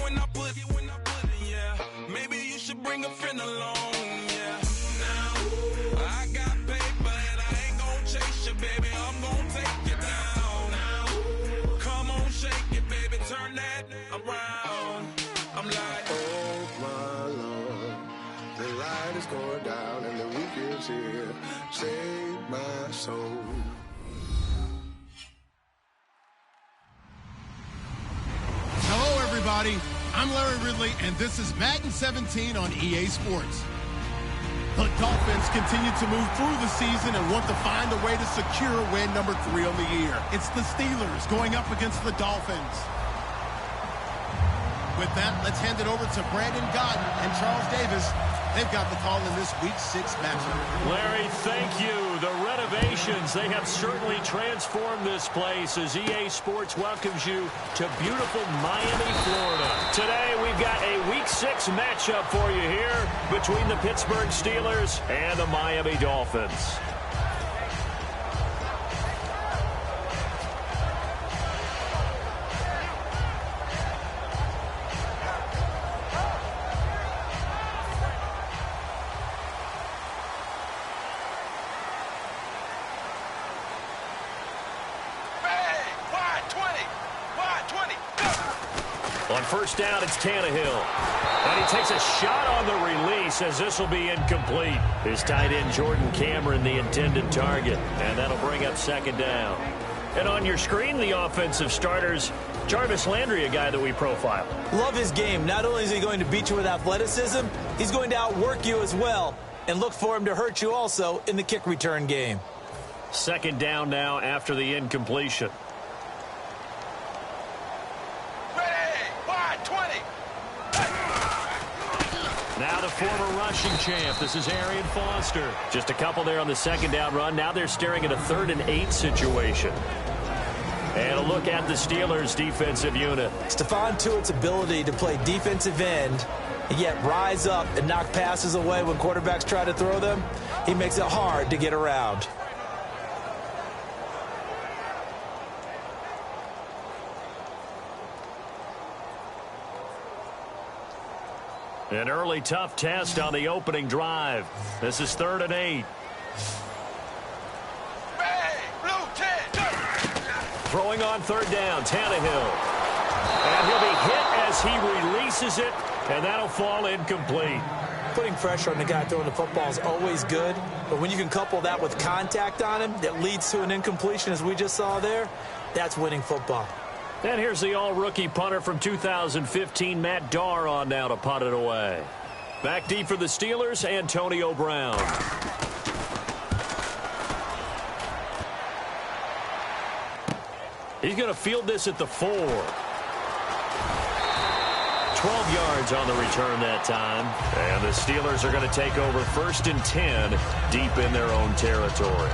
when I put it, yeah. Maybe you should bring a friend along, yeah. Now, I got paper and I ain't gon' chase you, baby. I'm gon' take you down. Now, come on, shake it, baby. Turn that around. I'm like, oh my Lord, the light is going down and the week is here. Save my soul. Hello, everybody. I'm Larry Ridley, and this is Madden 17 on EA Sports. The Dolphins continue to move through the season and want to find a way to secure win number 3 on the year. It's the Steelers going up against the Dolphins. With that, let's hand it over to Brandon Godden and Charles Davis. They've got the call in this Week 6 matchup. Larry, thank you. The renovations, they have certainly transformed this place as EA Sports welcomes you to beautiful Miami, Florida. Today, we've got a Week 6 matchup for you here between the Pittsburgh Steelers and the Miami Dolphins. On first down, it's Tannehill. And he takes a shot on the release as this will be incomplete. His tight end, Jordan Cameron, the intended target. And that'll bring up second down. And on your screen, the offensive starters, Jarvis Landry, a guy that we profile. Love his game. Not only is he going to beat you with athleticism, he's going to outwork you as well. And look for him to hurt you also in the kick return game. Second down now after the incompletion. Now the former rushing champ. This is Arian Foster. Just a couple there on the second down run. Now they're staring at a 3rd and 8 situation. And a look at the Steelers' defensive unit. Stephon Tuitt's ability to play defensive end and yet rise up and knock passes away when quarterbacks try to throw them, he makes it hard to get around. An early tough test on the opening drive. This is 3rd and 8. Throwing on 3rd down, Tannehill. And he'll be hit as he releases it, and that'll fall incomplete. Putting pressure on the guy throwing the football is always good, but when you can couple that with contact on him that leads to an incompletion, as we just saw there, that's winning football. And here's the all-rookie punter from 2015, Matt Darr, on now to punt it away. Back deep for the Steelers, Antonio Brown. He's going to field this at the 4. 12 yards on the return that time. And the Steelers are going to take over 1st and 10 deep in their own territory.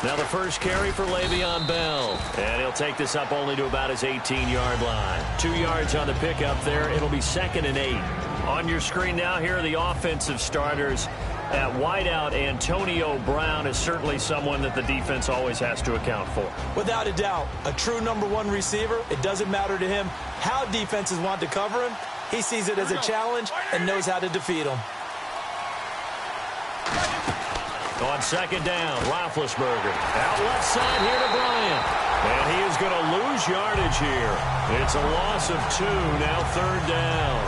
Now the first carry for Le'Veon Bell. And he'll take this up only to about his 18-yard line. 2 yards on the pickup there. It'll be 2nd and 8. On your screen now, here are the offensive starters. At wideout, Antonio Brown is certainly someone that the defense always has to account for. Without a doubt, a true #1 receiver. It doesn't matter to him how defenses want to cover him. He sees it as a challenge and knows how to defeat them. On second down, Roethlisberger. Out left side here to Bryant. And he is going to lose yardage here. It's a loss of 2, now 3rd down.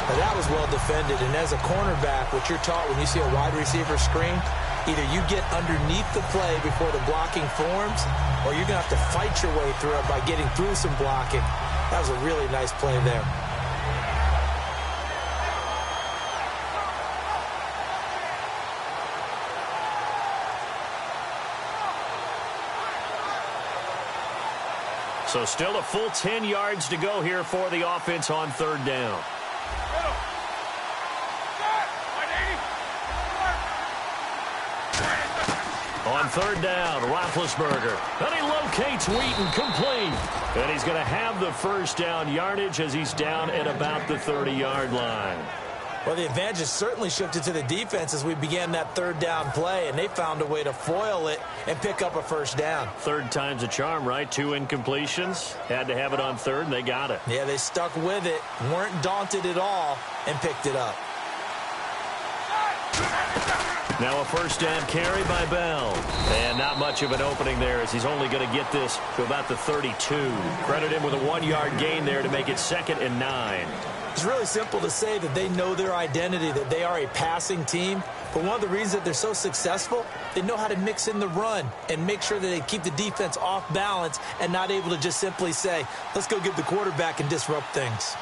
Now that was well defended, and as a cornerback, what you're taught when you see a wide receiver screen, either you get underneath the play before the blocking forms, or you're going to have to fight your way through it by getting through some blocking. That was a really nice play there. So still a full 10 yards to go here for the offense on 3rd down. On 3rd down, Roethlisberger. And he locates Wheaton, complete. And he's going to have the first down yardage as he's down at about the 30-yard line. Well, the advantage has certainly shifted to the defense as we began that third down play, and they found a way to foil it and pick up a first down. Third time's a charm, right? 2 incompletions. Had to have it on third, and they got it. Yeah, they stuck with it, weren't daunted at all, and picked it up. Now a first down carry by Bell. And not much of an opening there as he's only going to get this to about the 32. Credit him with a 1-yard gain there to make it 2nd and 9. It's really simple to say that they know their identity, that they are a passing team. But one of the reasons that they're so successful, they know how to mix in the run and make sure that they keep the defense off balance and not able to just simply say, let's go get the quarterback and disrupt things.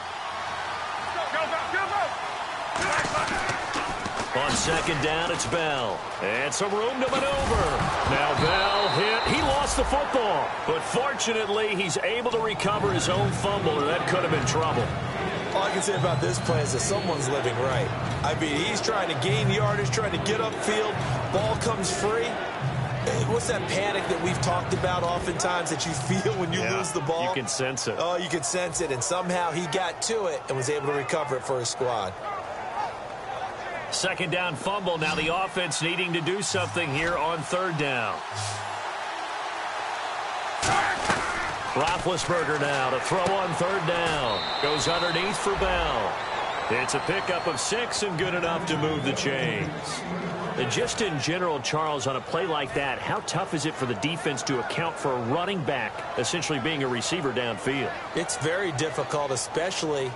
On second down, it's Bell. And some room to maneuver. Now Bell hit. He lost the football. But fortunately, he's able to recover his own fumble, or that could have been trouble. All I can say about this play is that someone's living right. I mean, he's trying to gain yardage, trying to get upfield. Ball comes free. What's that panic that we've talked about oftentimes that you feel when you lose the ball? You can sense it. Oh, you can sense it. And somehow he got to it and was able to recover it for his squad. Second down fumble. Now the offense needing to do something here on third down. Roethlisberger now to throw on third down. Goes underneath for Bell. It's a pickup of 6 and good enough to move the chains. And just in general, Charles, on a play like that, how tough is it for the defense to account for a running back essentially being a receiver downfield? It's very difficult, especially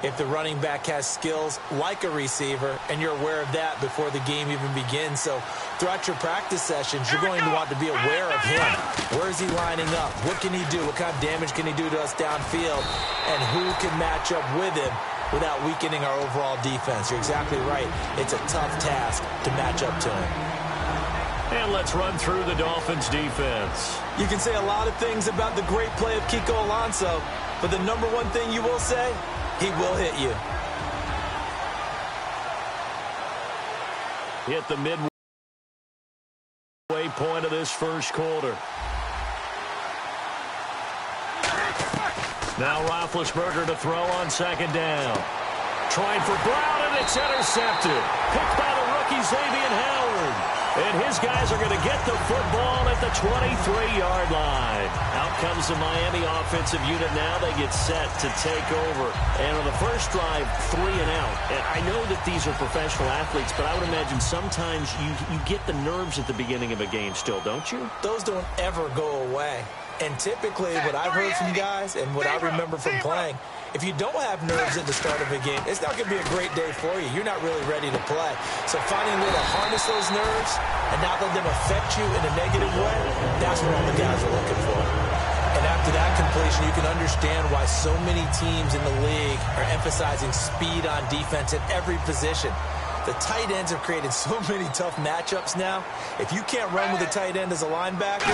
if the running back has skills like a receiver, and you're aware of that before the game even begins. So throughout your practice sessions, you're going to want to be aware of him. Where is he lining up? What can he do? What kind of damage can he do to us downfield? And who can match up with him without weakening our overall defense? You're exactly right. It's a tough task to match up to him. And let's run through the Dolphins' defense. You can say a lot of things about the great play of Kiko Alonso, but the number one thing you will say, he will hit you. Hit the midway point of this first quarter. Now Roethlisberger to throw on second down. Trying for Brown, and it's intercepted. Picked by the rookie Xavier Howard. And his guys are going to get the football at the 23-yard line. Out comes the Miami offensive unit now. They get set to take over. And on the first drive, 3 and out. And I know that these are professional athletes, but I would imagine sometimes you get the nerves at the beginning of a game still, don't you? Those don't ever go away. And typically what I've heard from guys and what I remember from playing, if you don't have nerves at the start of a game, it's not going to be a great day for you. You're not really ready to play. So finding a way to harness those nerves and not let them affect you in a negative way, that's what all the guys are looking for. And after that completion, you can understand why so many teams in the league are emphasizing speed on defense at every position. The tight ends have created so many tough matchups now. If you can't run with a tight end as a linebacker,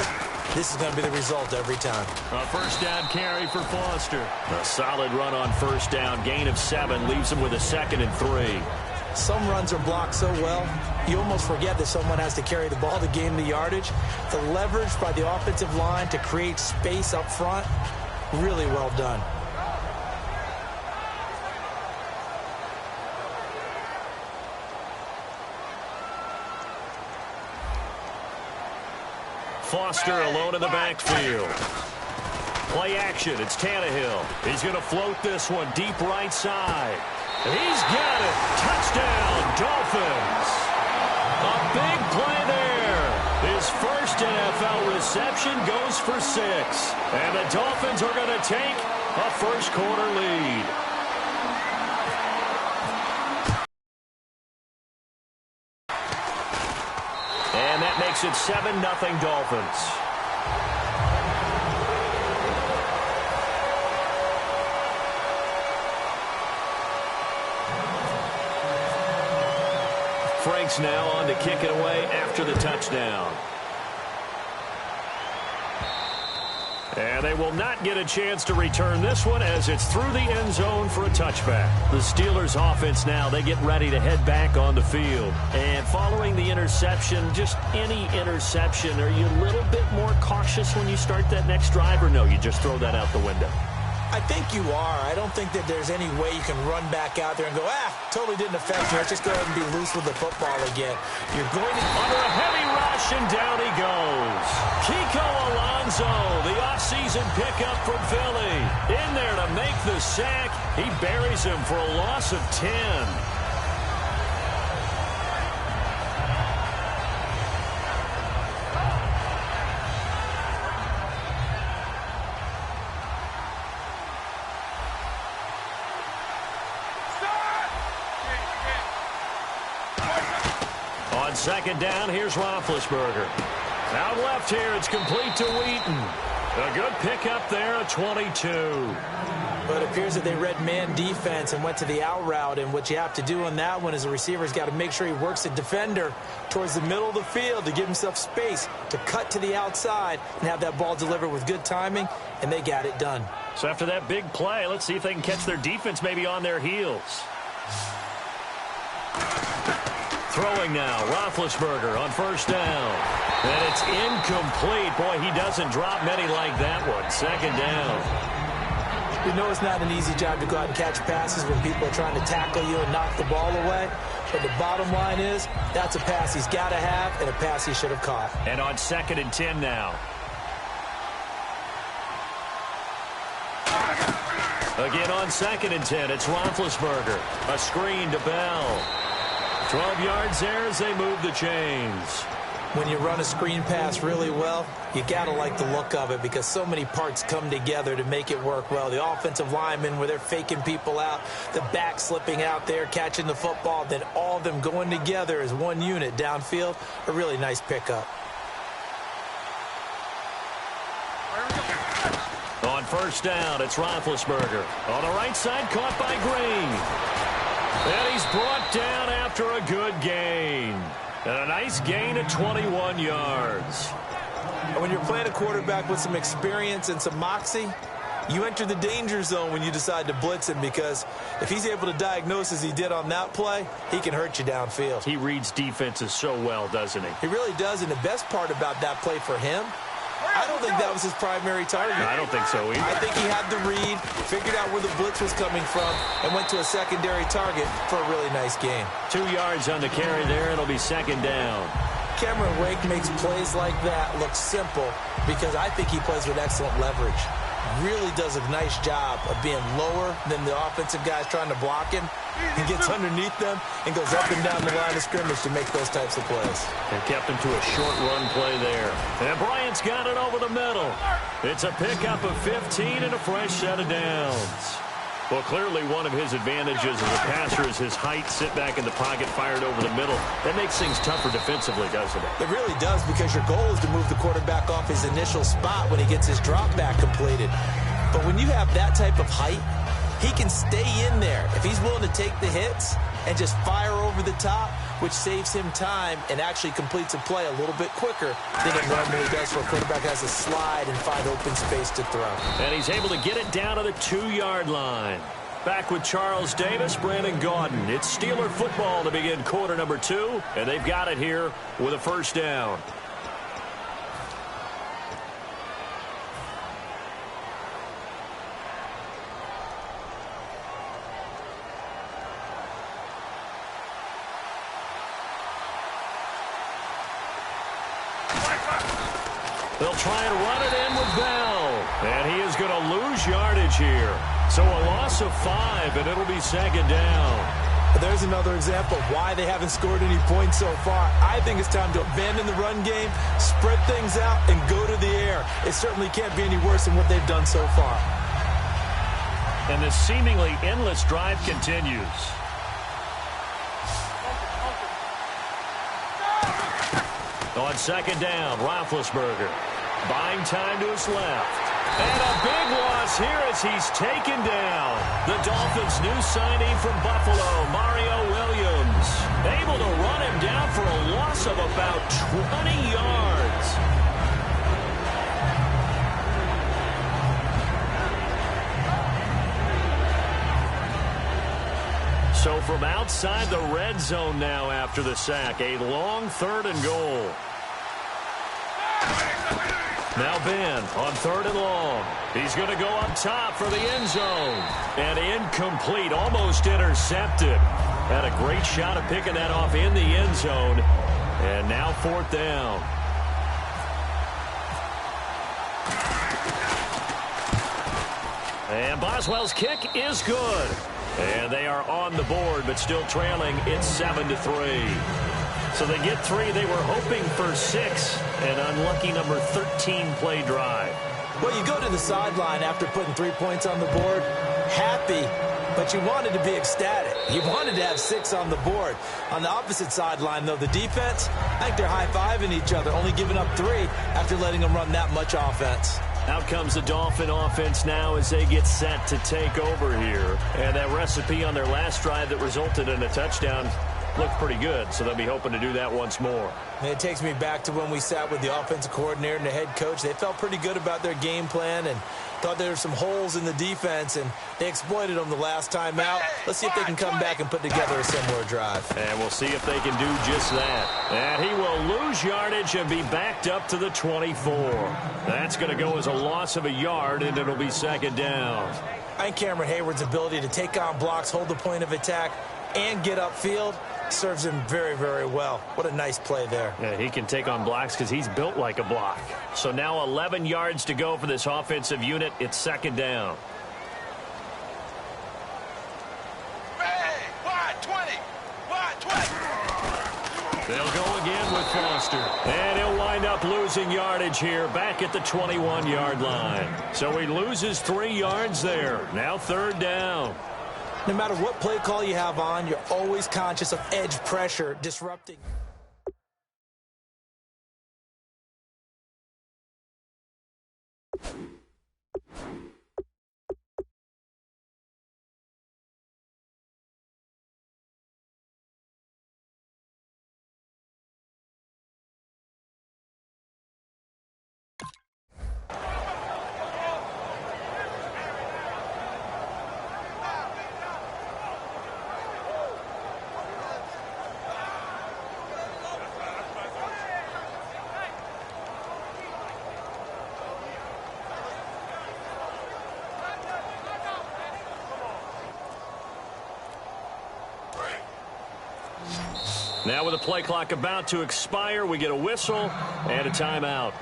this is going to be the result every time. A first down carry for Foster. A solid run on first down. Gain of 7 leaves him with a 2nd and 3. Some runs are blocked so well, you almost forget that someone has to carry the ball to gain the yardage. The leverage by the offensive line to create space up front, really well done. Foster alone in the backfield. Play action. It's Tannehill. He's going to float this one deep right side. He's got it. Touchdown, Dolphins. A big play there. His first NFL reception goes for 6. And the Dolphins are going to take a first quarter lead. And that makes it 7-0 Dolphins. Frank's now on to kick it away after the touchdown. And they will not get a chance to return this one as it's through the end zone for a touchback. The Steelers offense now, they get ready to head back on the field. And following the interception, just any interception, are you a little bit more cautious when you start that next drive, or no, you just throw that out the window? I think you are. I don't think that there's any way you can run back out there and go, totally didn't affect me. Let's just go ahead and be loose with the football again. You're going to... Under a heavy rush, and down he goes. Kiko Alonso, the offseason pickup from Philly. In there to make the sack. He buries him for a loss of 10. On second down, here's Roethlisberger. Out left here, it's complete to Wheaton. A good pickup there, a 22. But it appears that they read man defense and went to the out route, and what you have to do on that one is the receiver's got to make sure he works the defender towards the middle of the field to give himself space to cut to the outside and have that ball delivered with good timing, and they got it done. So after that big play, let's see if they can catch their defense maybe on their heels. Throwing now, Roethlisberger on first down. And it's incomplete. Boy, he doesn't drop many like that one. Second down. You know it's not an easy job to go out and catch passes when people are trying to tackle you and knock the ball away. But the bottom line is, that's a pass he's got to have and a pass he should have caught. And on 2nd and 10 now. Again on 2nd and 10, it's Roethlisberger. A screen to Bell. 12 yards there as they move the chains. When you run a screen pass really well, you got to like the look of it because so many parts come together to make it work well. The offensive linemen where they're faking people out, the back slipping out there, catching the football, then all of them going together as one unit downfield. A really nice pickup. On first down, it's Roethlisberger. On the right side, caught by Green. And he's brought down after a good gain. And a nice gain of 21 yards. And when you're playing a quarterback with some experience and some moxie, you enter the danger zone when you decide to blitz him because if he's able to diagnose as he did on that play, he can hurt you downfield. He reads defenses so well, doesn't he? He really does, and the best part about that play for him, I don't think that was his primary target. I don't think so either. I think he had the read, figured out where the blitz was coming from, and went to a secondary target for a really nice gain. 2 yards on the carry there. It'll be second down. Cameron Wake makes plays like that look simple because I think he plays with excellent leverage. Really does a nice job of being lower than the offensive guys trying to block him. He gets underneath them and goes up and down the line of scrimmage to make those types of plays. And kept him to a short run play there. And Bryant's got it over the middle. It's a pickup of 15 and a fresh set of downs. Well, clearly one of his advantages as a passer is his height, sit back in the pocket, fired over the middle. That makes things tougher defensively, doesn't it? It really does because your goal is to move the quarterback off his initial spot when he gets his drop back completed. But when you have that type of height, he can stay in there if he's willing to take the hits and just fire over the top, which saves him time and actually completes a play a little bit quicker than it normally does for a quarterback has to slide and find open space to throw. And he's able to get it down to the 2-yard line. Back with Charles Davis, Brandon Gaudin. It's Steeler football to begin quarter number 2, and they've got it here with a first down. They'll try and run it in with Bell. And he is going to lose yardage here. So a loss of 5, and it'll be second down. There's another example of why they haven't scored any points so far. I think it's time to abandon the run game, spread things out, and go to the air. It certainly can't be any worse than what they've done so far. And this seemingly endless drive continues. On second down, Roethlisberger buying time to his left. And a big loss here as he's taken down. The Dolphins' new signing from Buffalo, Mario Williams, able to run him down for a loss of about 20 yards. So from outside the red zone now after the sack, a long 3rd and goal. Now Ben on 3rd and long. He's going to go up top for the end zone. And incomplete, almost intercepted. Had a great shot of picking that off in the end zone. And now 4th down. And Boswell's kick is good. And they are on the board, but still trailing. It's 7-3. So they get 3. They were hoping for 6. An unlucky number 13 play drive. Well, you go to the sideline after putting 3 points on the board, happy, but you wanted to be ecstatic. You wanted to have 6 on the board. On the opposite sideline, though, the defense, I think they're high-fiving each other, only giving up 3 after letting them run that much offense. Out comes the Dolphin offense now as they get set to take over here. And that recipe on their last drive that resulted in a touchdown looked pretty good, so they'll be hoping to do that once more. And it takes me back to when we sat with the offensive coordinator and the head coach. They felt pretty good about their game plan and thought there were some holes in the defense, and they exploited them the last time out. Let's see if they can come back and put together a similar drive. And we'll see if they can do just that. And he will lose yardage and be backed up to the 24. That's going to go as a loss of a yard, and it'll be 2nd down. I think Cameron Hayward's ability to take on blocks, hold the point of attack, and get upfield serves him very, very well. What a nice play there. Yeah, he can take on blocks because he's built like a block. So now 11 yards to go for this offensive unit. It's 2nd down. Hey, wide 20. Wide 20. They'll go again with Foster. And he'll wind up losing yardage here back at the 21-yard line. So he loses 3 yards there. Now 3rd down. No matter what play call you have on, you're always conscious of edge pressure disrupting. Now with the play clock about to expire, we get a whistle and a timeout.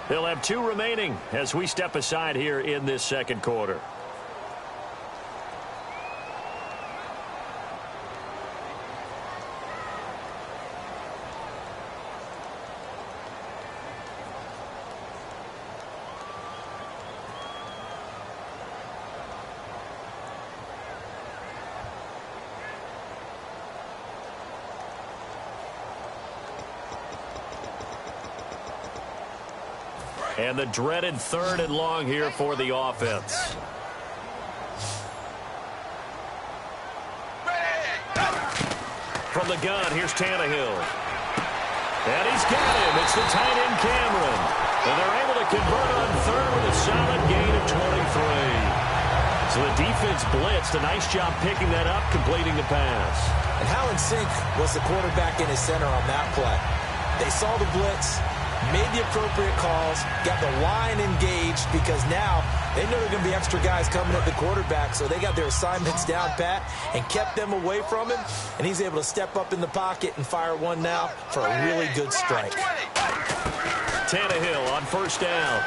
They'll have 2 remaining as we step aside here in this 2nd quarter. And the dreaded 3rd and long here for the offense. From the gun, here's Tannehill. And he's got him. It's the tight end Cameron. And they're able to convert on 3rd with a solid gain of 23. So the defense blitzed. A nice job picking that up, completing the pass. And how in sync was the quarterback in his center on that play? They saw the blitz, made the appropriate calls, got the line engaged because now they know there are going to be extra guys coming at the quarterback, so they got their assignments down pat and kept them away from him, and he's able to step up in the pocket and fire one now for a really good strike. Tannehill on 1st down.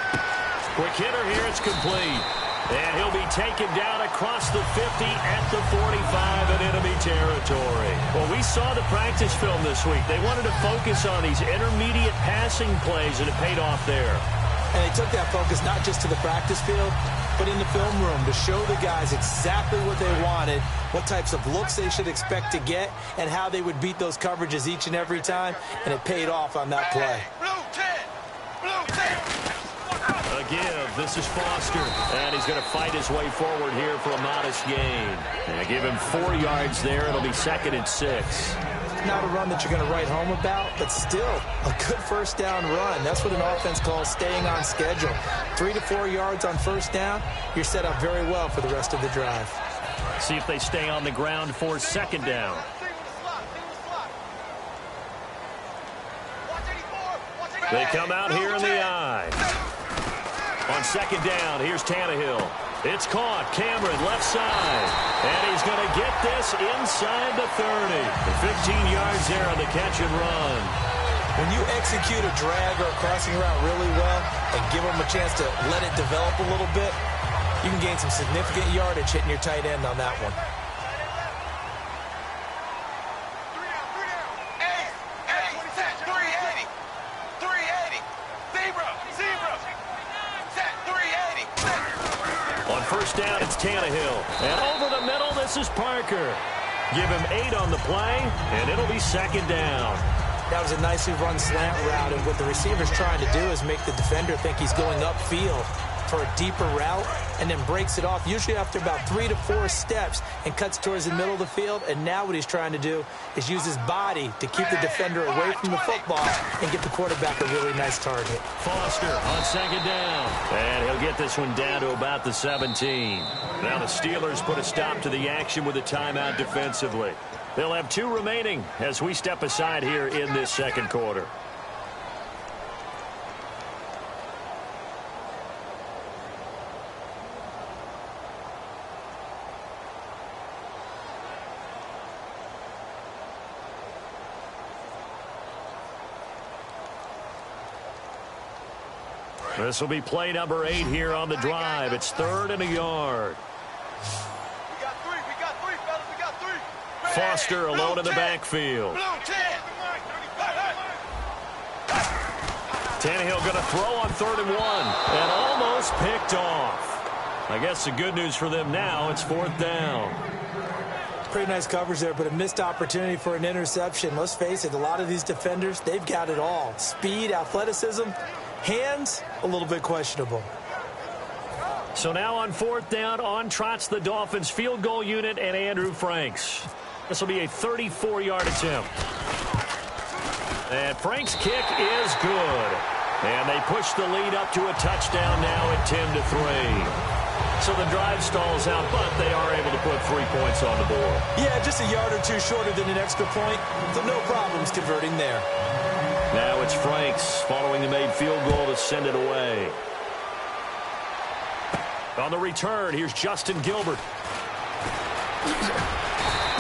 Quick hitter here, it's complete. And he'll be taken down across the 50 at the 45 in enemy territory. Well, we saw the practice film this week. They wanted to focus on these intermediate passing plays, and it paid off there. And they took that focus not just to the practice field, but in the film room to show the guys exactly what they wanted, what types of looks they should expect to get, and how they would beat those coverages each and every time, and it paid off on that play. Blue 10. Blue 10. Give. This is Foster, and he's going to fight his way forward here for a modest gain. And give him 4 yards there. It'll be 2nd and 6. Not a run that you're going to write home about, but still a good 1st down run. That's what an offense calls staying on schedule. 3 to 4 yards on 1st down, you're set up very well for the rest of the drive. See if they stay on the ground for second down. They come out here in the I. On second down, here's Tannehill. It's caught. Cameron, left side. And he's going to get this inside the 30. 15 yards there on the catch and run. When you execute a drag or a crossing route really well and give them a chance to let it develop a little bit, you can gain some significant yardage hitting your tight end on that one. On first down, it's Tannehill. And over the middle, this is Parker. Give him 8 on the play, and it'll be second down. That was a nicely run slant route, and what the receiver's trying to do is make the defender think he's going upfield for a deeper route and then breaks it off, usually after about 3 to 4 steps, and cuts towards the middle of the field. And now what he's trying to do is use his body to keep the defender away from the football and get the quarterback a really nice target. Foster on second down. And he'll get this one down to about the 17. Now the Steelers put a stop to the action with a timeout defensively. They'll have 2 remaining as we step aside here in this second quarter. This will be play number 8 here on the drive. It's 3rd and a yard. Foster alone in the backfield. Tannehill going to throw on 3rd and 1 and almost picked off. I guess the good news for them now, it's 4th down. Pretty nice coverage there, but a missed opportunity for an interception. Let's face it, a lot of these defenders, they've got it all. Speed, athleticism, hands, a little bit questionable. So now on 4th down, on trots the Dolphins field goal unit and Andrew Franks. This will be a 34-yard attempt. And Frank's kick is good. And they push the lead up to a touchdown now at 10-3. So the drive stalls out, but they are able to put 3 points on the board. Yeah, just a yard or 2 shorter than an extra point, so no problems converting there. Now it's Franks following the made field goal to send it away. On the return, here's Justin Gilbert.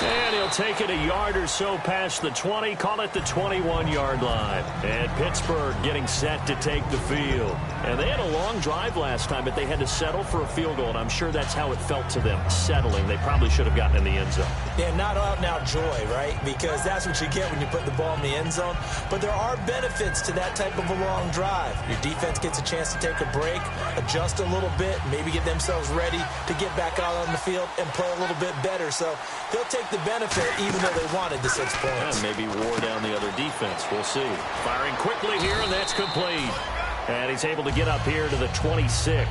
And he'll take it a yard or so past the 20, call it the 21-yard line. And Pittsburgh getting set to take the field. And they had a long drive last time, but they had to settle for a field goal, and I'm sure that's how it felt to them, settling. They probably should have gotten in the end zone. Yeah, not out-and-out joy, right? Because that's what you get when you put the ball in the end zone. But there are benefits to that type of a long drive. Your defense gets a chance to take a break, adjust a little bit, maybe get themselves ready to get back out on the field and play a little bit better. So they'll take the benefit even though they wanted the 6 points. Yeah, maybe wore down the other defense. We'll see. Firing quickly here, and that's complete. And he's able to get up here to the 26.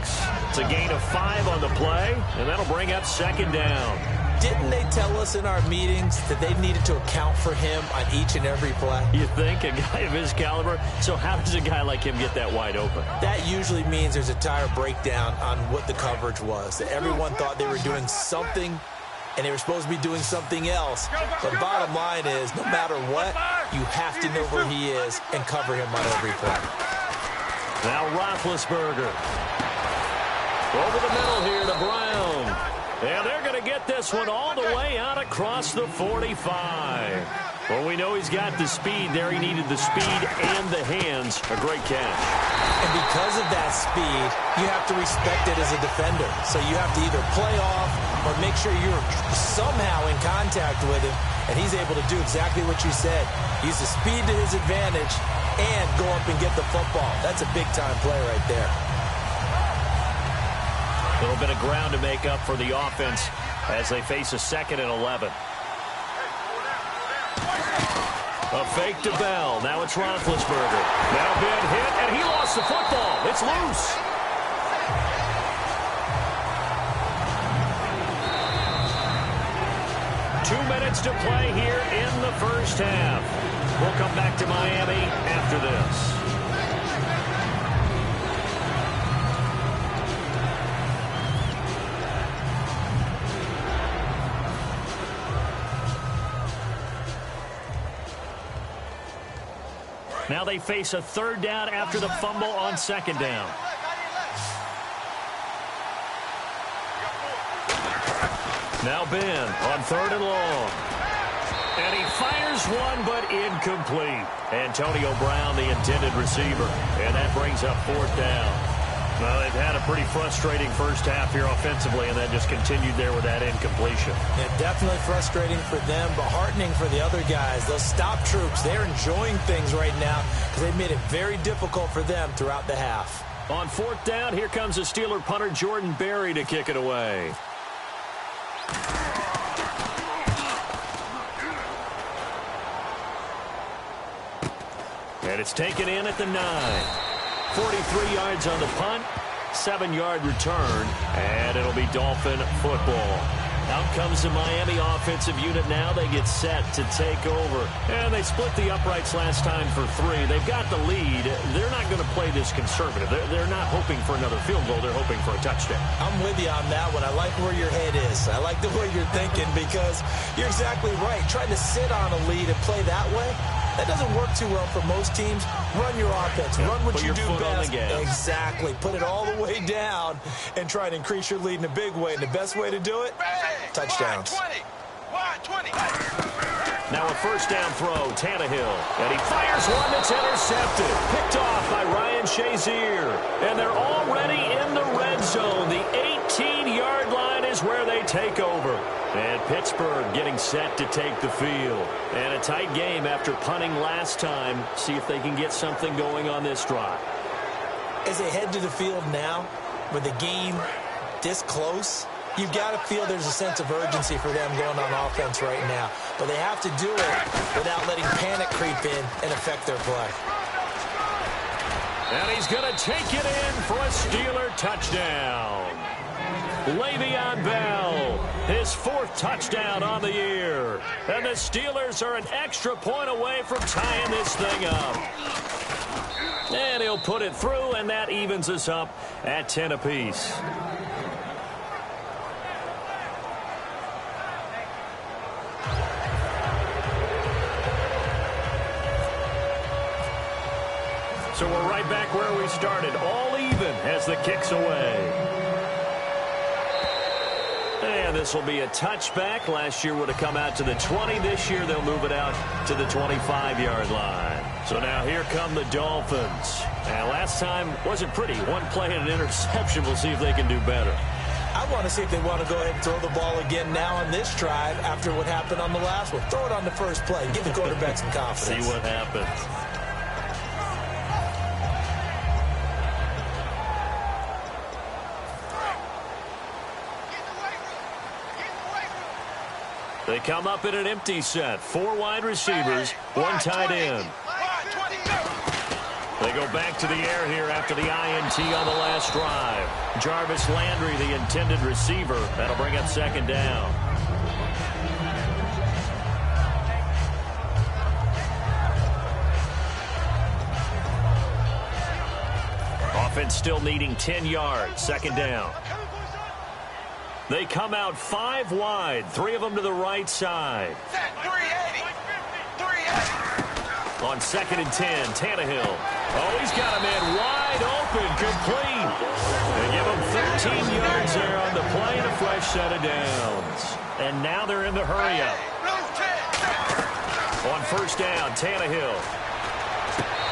It's a gain of 5 on the play, and that'll bring up second down. Didn't they tell us in our meetings that they needed to account for him on each and every play? You think? A guy of his caliber? So how does a guy like him get that wide open? That usually means there's a tire breakdown on what the coverage was. That everyone thought they were doing something, and they were supposed to be doing something else. But bottom line is, no matter what, you have to know where he is and cover him on every play. Now Roethlisberger. Over the middle here to Brown. And they're going to get this one all the way out across the 45. Well, we know he's got the speed there. He needed the speed and the hands. A great catch. And because of that speed, you have to respect it as a defender. So you have to either play off or make sure you're somehow in contact with him. And he's able to do exactly what you said. Use the speed to his advantage and go up and get the football. That's a big-time play right there. A little bit of ground to make up for the offense as they face a 2nd and 11. A fake to Bell. Now it's Roethlisberger. Now big hit, and he lost the football. It's loose. Two minutes to play here in the first half. We'll come back to Miami after this. Now they face a third down after the fumble on second down. Now Ben on third and long. And he fires one, but incomplete. Antonio Brown, the intended receiver. And that brings up fourth down. Well, they've had a pretty frustrating first half here offensively, and then just continued there with that incompletion. Yeah, definitely frustrating for them, but heartening for the other guys. Those stop troops, they're enjoying things right now because they've made it very difficult for them throughout the half. On fourth down, here comes the Steeler punter Jordan Berry to kick it away. And it's taken in at the 9. 43 yards on the punt, 7-yard return, and it'll be Dolphin football. Out comes the Miami offensive unit now. They get set to take over. And they split the uprights last time for 3. They've got the lead. They're not going to play this conservative. They're not hoping for another field goal. They're hoping for a touchdown. I'm with you on that one. I like where your head is. I like the way you're thinking because you're exactly right. Trying to sit on a lead and play that way, that doesn't work too well for most teams. Run your offense. Run what you do best. Exactly. Put it all the way down and try to increase your lead in a big way. And the best way to do it, touchdowns. Now a first down throw, Tannehill. And he fires one that's intercepted. Picked off by Ryan Shazier. And they're already in the red zone. The 18-yard line is where they take over. And Pittsburgh getting set to take the field. And a tight game after punting last time. See if they can get something going on this drive. As they head to the field now, with the game this close, you've got to feel there's a sense of urgency for them going on offense right now. But they have to do it without letting panic creep in and affect their play. And he's going to take it in for a Steeler touchdown. Le'Veon Bell, his 4th touchdown on the year. And the Steelers are an extra point away from tying this thing up. And he'll put it through, and that evens us up at 10 apiece. So we're right back where we started, all even as the kick's away. And this will be a touchback. Last year would have come out to the 20. This year they'll move it out to the 25-yard line. So now here come the Dolphins. And last time wasn't pretty. One play and an interception. We'll see if they can do better. I want to see if they want to go ahead and throw the ball again now on this drive after what happened on the last one. Throw it on the first play. Give the quarterback some confidence. See what happens. They come up in an empty set. 4 wide receivers, 1 tight end. They go back to the air here after the INT on the last drive. Jarvis Landry, the intended receiver. That'll bring up second down. Offense still needing 10 yards. Second down. They come out 5 wide, 3 of them to the right side. On 2nd and 10, Tannehill. Oh, he's got a man wide open, complete. They give him 13 yards there on the play and a fresh set of downs. And now they're in the hurry-up. On first down, Tannehill.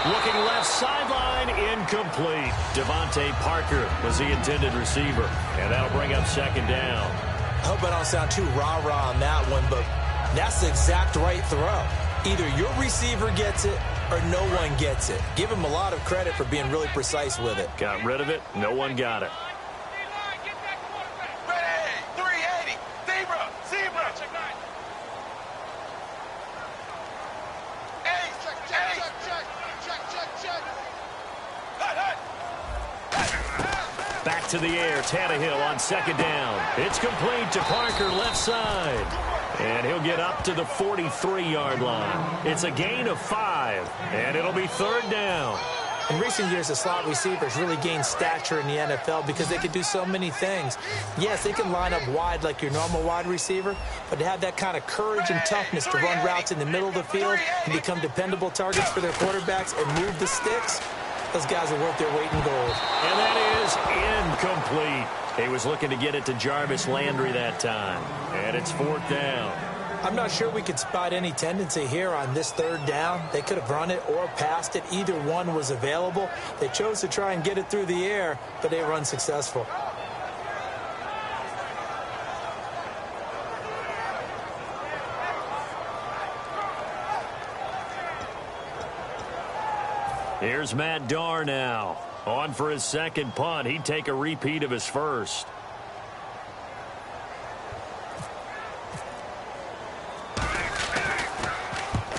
Looking left sideline, incomplete. Devontae Parker was the intended receiver, and that'll bring up second down. I hope I don't sound too rah-rah on that one, but that's the exact right throw. Either your receiver gets it or no one gets it. Give him a lot of credit for being really precise with it. Got rid of it. No one got it. Back to the air, Tannehill on second down. It's complete to Parker, left side. And he'll get up to the 43-yard line. It's a gain of 5, and it'll be third down. In recent years, the slot receivers really gained stature in the NFL because they can do so many things. Yes, they can line up wide like your normal wide receiver, but to have that kind of courage and toughness to run routes in the middle of the field and become dependable targets for their quarterbacks and move the sticks, those guys are worth their weight in gold. And that is incomplete. He was looking to get it to Jarvis Landry that time. And it's 4th down. I'm not sure we could spot any tendency here on this 3rd down. They could have run it or passed it. Either one was available. They chose to try and get it through the air, but they were unsuccessful. Here's Matt Darr now. On for his second punt. He'd take a repeat of his first.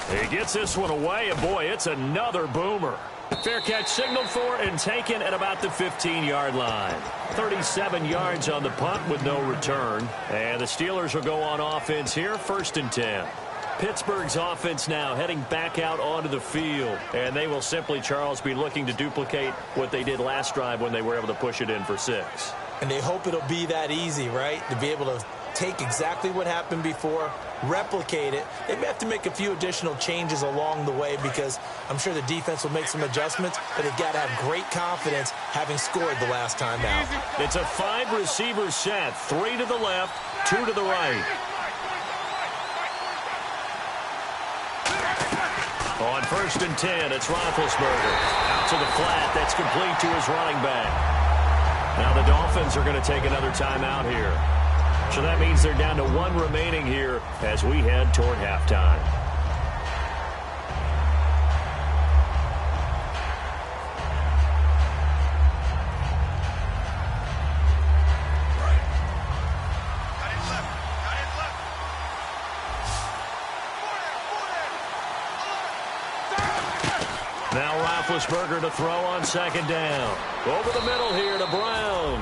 He gets this one away, and boy, it's another boomer. Fair catch signaled for and taken at about the 15-yard line. 37 yards on the punt with no return. And the Steelers will go on offense here, 1st and 10. Pittsburgh's offense now heading back out onto the field. And they will simply, Charles, be looking to duplicate what they did last drive when they were able to push it in for 6. And they hope it'll be that easy, right? To be able to take exactly what happened before, replicate it. They may have to make a few additional changes along the way because I'm sure the defense will make some adjustments, but they've got to have great confidence having scored the last time out. It's a 5-receiver set, 3 to the left, 2 to the right. On 1st and 10, it's Roethlisberger. Out to the flat, that's complete to his running back. Now the Dolphins are going to take another timeout here. So that means they're down to 1 remaining here as we head toward halftime. Now Roethlisberger to throw on 2nd down. Over the middle here to Brown.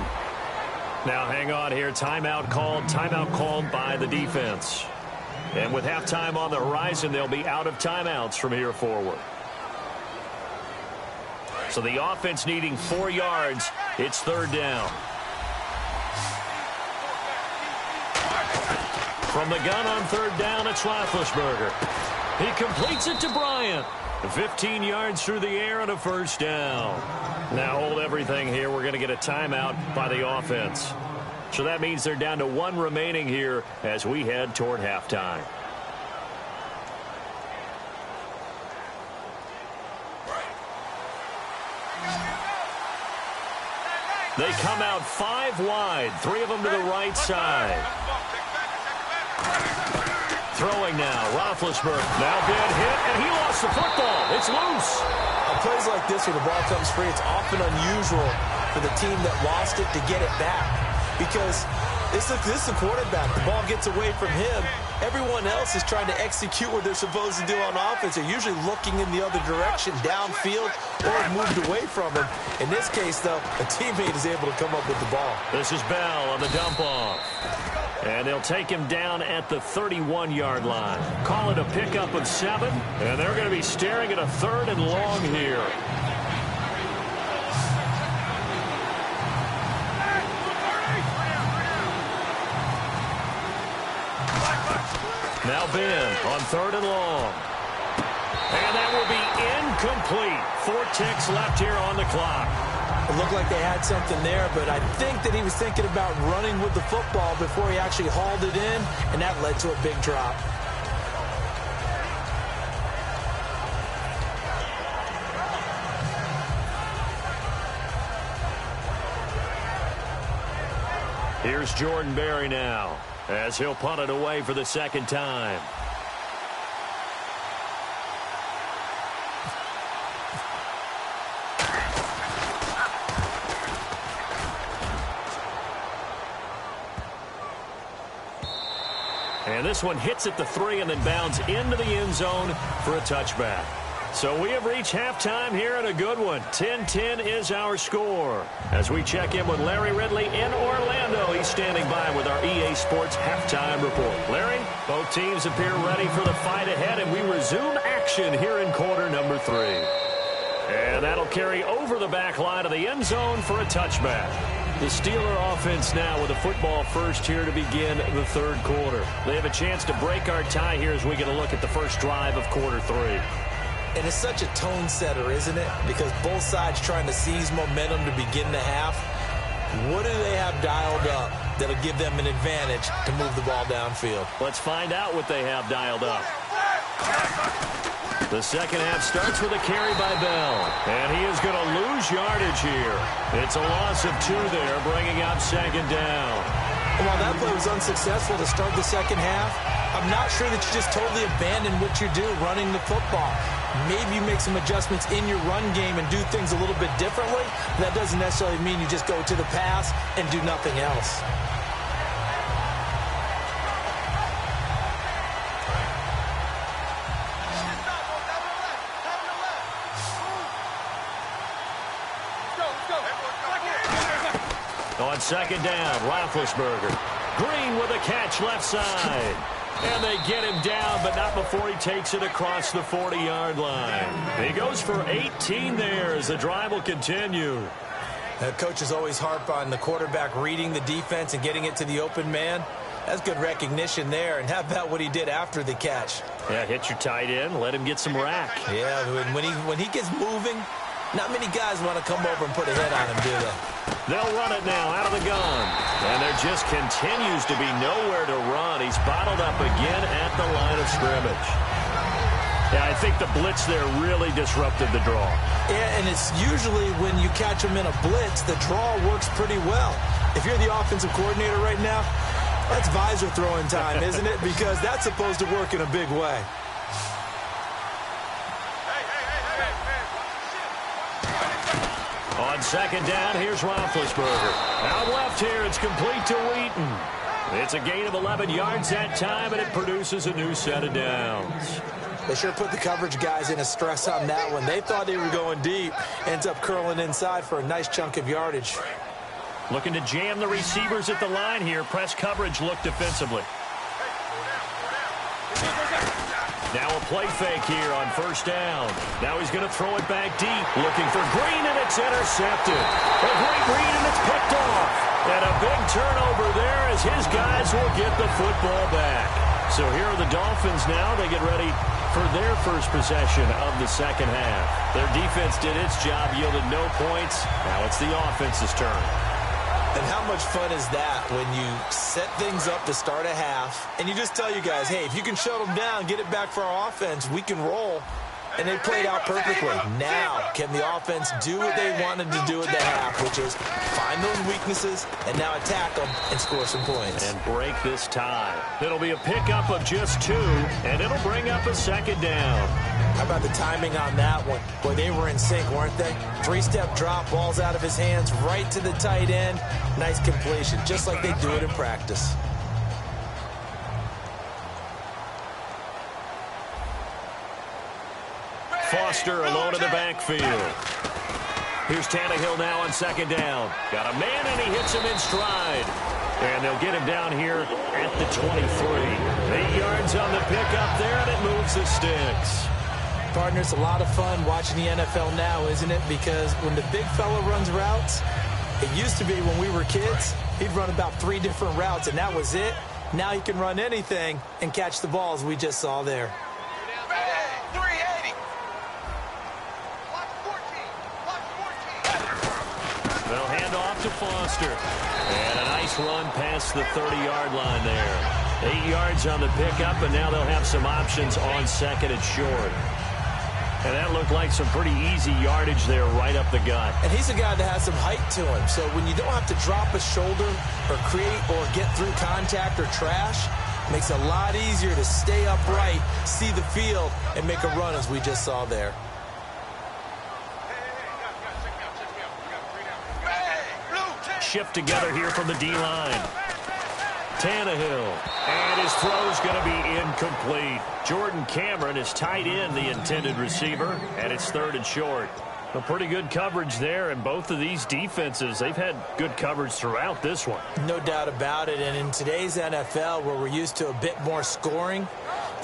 Now hang on here. Timeout called by the defense. And with halftime on the horizon, they'll be out of timeouts from here forward. So the offense needing 4 yards. It's 3rd down. From the gun on 3rd down, it's Roethlisberger. He completes it to Bryant. 15 yards through the air and a 1st down. Now hold everything here. We're going to get a timeout by the offense. So that means they're down to 1 remaining here as we head toward halftime. They come out 5 wide, 3 of them to the right side. Throwing now, Roethlisberger. Now dead hit, and he lost the football. It's loose. On plays like this where the ball comes free, it's often unusual for the team that lost it to get it back. Because this is the quarterback. The ball gets away from him. Everyone else is trying to execute what they're supposed to do on offense. They're usually looking in the other direction, downfield, or moved away from him. In this case, though, a teammate is able to come up with the ball. This is Bell on the dump-off. And they'll take him down at the 31-yard line. Call it a pickup of 7, and they're going to be staring at a 3rd and long here. Now Ben on 3rd and long. And that will be incomplete. 4 ticks left here on the clock. It looked like they had something there, but I think that he was thinking about running with the football before he actually hauled it in, and that led to a big drop. Here's Jordan Berry now, as he'll punt it away for the 2nd time. And this one hits at the 3 and then bounds into the end zone for a touchback. So we have reached halftime here in a good one. 10-10 is our score. As we check in with Larry Ridley in Orlando, he's standing by with our EA Sports halftime report. Larry, both teams appear ready for the fight ahead, and we resume action here in quarter number 3. And that'll carry over the back line of the end zone for a touchback. The Steeler offense now with a football first here to begin the third quarter. They have a chance to break our tie here as we get a look at the first drive of quarter 3. And it's such a tone setter, isn't it? Because both sides trying to seize momentum to begin the half. What do they have dialed up that'll give them an advantage to move the ball downfield? Let's find out what they have dialed up. The second half starts with a carry by Bell. And he is going to lose yardage here. It's a loss of 2 there, bringing up second down. While that play was unsuccessful to start the second half, I'm not sure that you just totally abandon what you do running the football. Maybe you make some adjustments in your run game and do things a little bit differently. That doesn't necessarily mean you just go to the pass and do nothing else. On second down, Roethlisberger. Green with a catch left side. And they get him down, but not before he takes it across the 40-yard line. He goes for 18 there as the drive will continue. Coaches always harp on the quarterback reading the defense and getting it to the open man. That's good recognition there. And how about what he did after the catch? Yeah, hit your tight end, let him get some rack. Yeah, when he gets moving, not many guys want to come over and put a hit on him, do they? They'll run it now out of the gun. And there just continues to be nowhere to run. He's bottled up again at the line of scrimmage. Yeah, I think the blitz there really disrupted the draw. Yeah, and it's usually when you catch him in a blitz, the draw works pretty well. If you're the offensive coordinator right now, that's visor throwing time, isn't it? Because that's supposed to work in a big way. On second down, here's Roethlisberger. Out left here, it's complete to Wheaton. It's a gain of 11 yards that time, and it produces a new set of downs. They sure put the coverage guys in a stress on that one. They thought they were going deep. Ends up curling inside for a nice chunk of yardage. Looking to jam the receivers at the line here. Press coverage look defensively. Now a play fake here on first down. Now he's going to throw it back deep. Looking for Green, and it's intercepted. A great read, and it's picked off. And a big turnover there as his guys will get the football back. So here are the Dolphins now. They get ready for their first possession of the second half. Their defense did its job, yielded no points. Now it's the offense's turn. And how much fun is that when you set things up to start a half and you just tell you guys, hey, if you can shut them down, get it back for our offense, we can roll. And they played out perfectly. Now, can the offense do what they wanted to do at the half, which is find those weaknesses and now attack them and score some points. And break this tie. It'll be a pickup of just 2, and it'll bring up a second down. How about the timing on that one? Boy, they were in sync, weren't they? 3-step drop, balls out of his hands, right to the tight end. Nice completion, just like they do it in practice. Foster alone in the backfield. Here's Tannehill now on second down. Got a man, and he hits him in stride. And they'll get him down here at the 23. 8 yards on the pickup there, and it moves the sticks. Partner, it's a lot of fun watching the NFL now, isn't it? Because when the big fella runs routes, it used to be when we were kids, he'd run about 3 different routes, and that was it. Now he can run anything and catch the balls we just saw there. They'll hand off to Foster. And a nice run past the 30-yard line there. 8 yards on the pickup, and now they'll have some options on second and short. And that looked like some pretty easy yardage there right up the gut. And he's a guy that has some height to him. So when you don't have to drop a shoulder or create or get through contact or trash, it makes it a lot easier to stay upright, see the field, and make a run as we just saw there. Shift together here from the D-line. Tannehill. And his throw's going to be incomplete. Jordan Cameron is tight end, the intended receiver, and it's third and short. A pretty good coverage there, and both of these defenses, they've had good coverage throughout this one. No doubt about it, and in today's NFL, where we're used to a bit more scoring,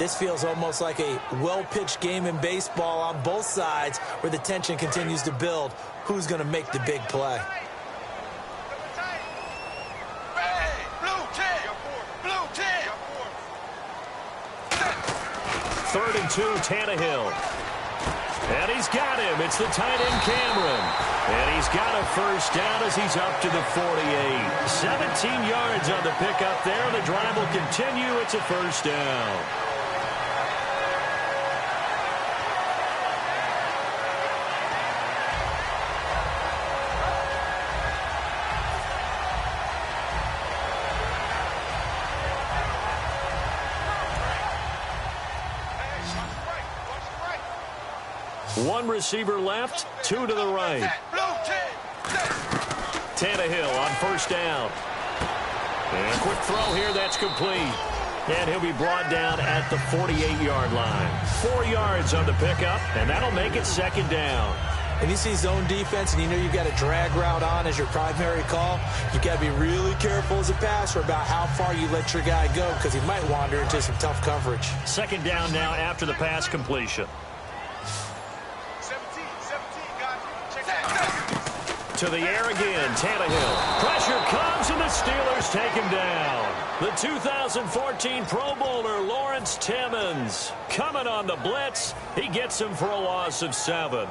This feels almost like a well-pitched game in baseball on both sides where the tension continues to build. Who's going to make the big play? Third and 2, Tannehill. And he's got him. It's the tight end, Cameron. And he's got a first down as he's up to the 48. 17 yards on the pickup there. The drive will continue. It's a first down. One receiver left, 2 to the right. Tannehill on first down. And a quick throw here, that's complete. And he'll be brought down at the 48-yard line. 4 yards on the pickup, and that'll make it second down. When you see zone defense and you know you've got a drag route on as your primary call, you've got to be really careful as a passer about how far you let your guy go because he might wander into some tough coverage. Second down now after the pass completion. To the air again, Tannehill. Pressure comes, and the Steelers take him down. The 2014 Pro Bowler, Lawrence Timmons, coming on the blitz. He gets him for a loss of 7.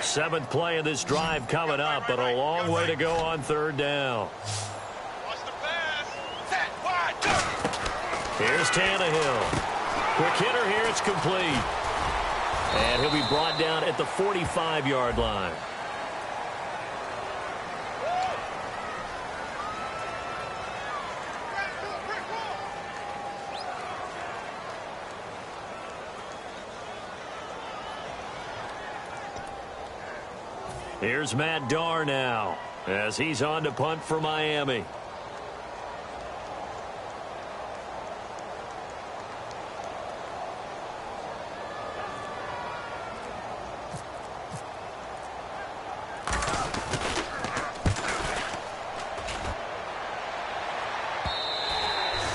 Seventh play of this drive coming up, but a long way to go on third down. Here's Tannehill. Quick hitter here, it's complete. And he'll be brought down at the 45-yard line. Here's Matt Darr now as he's on to punt for Miami.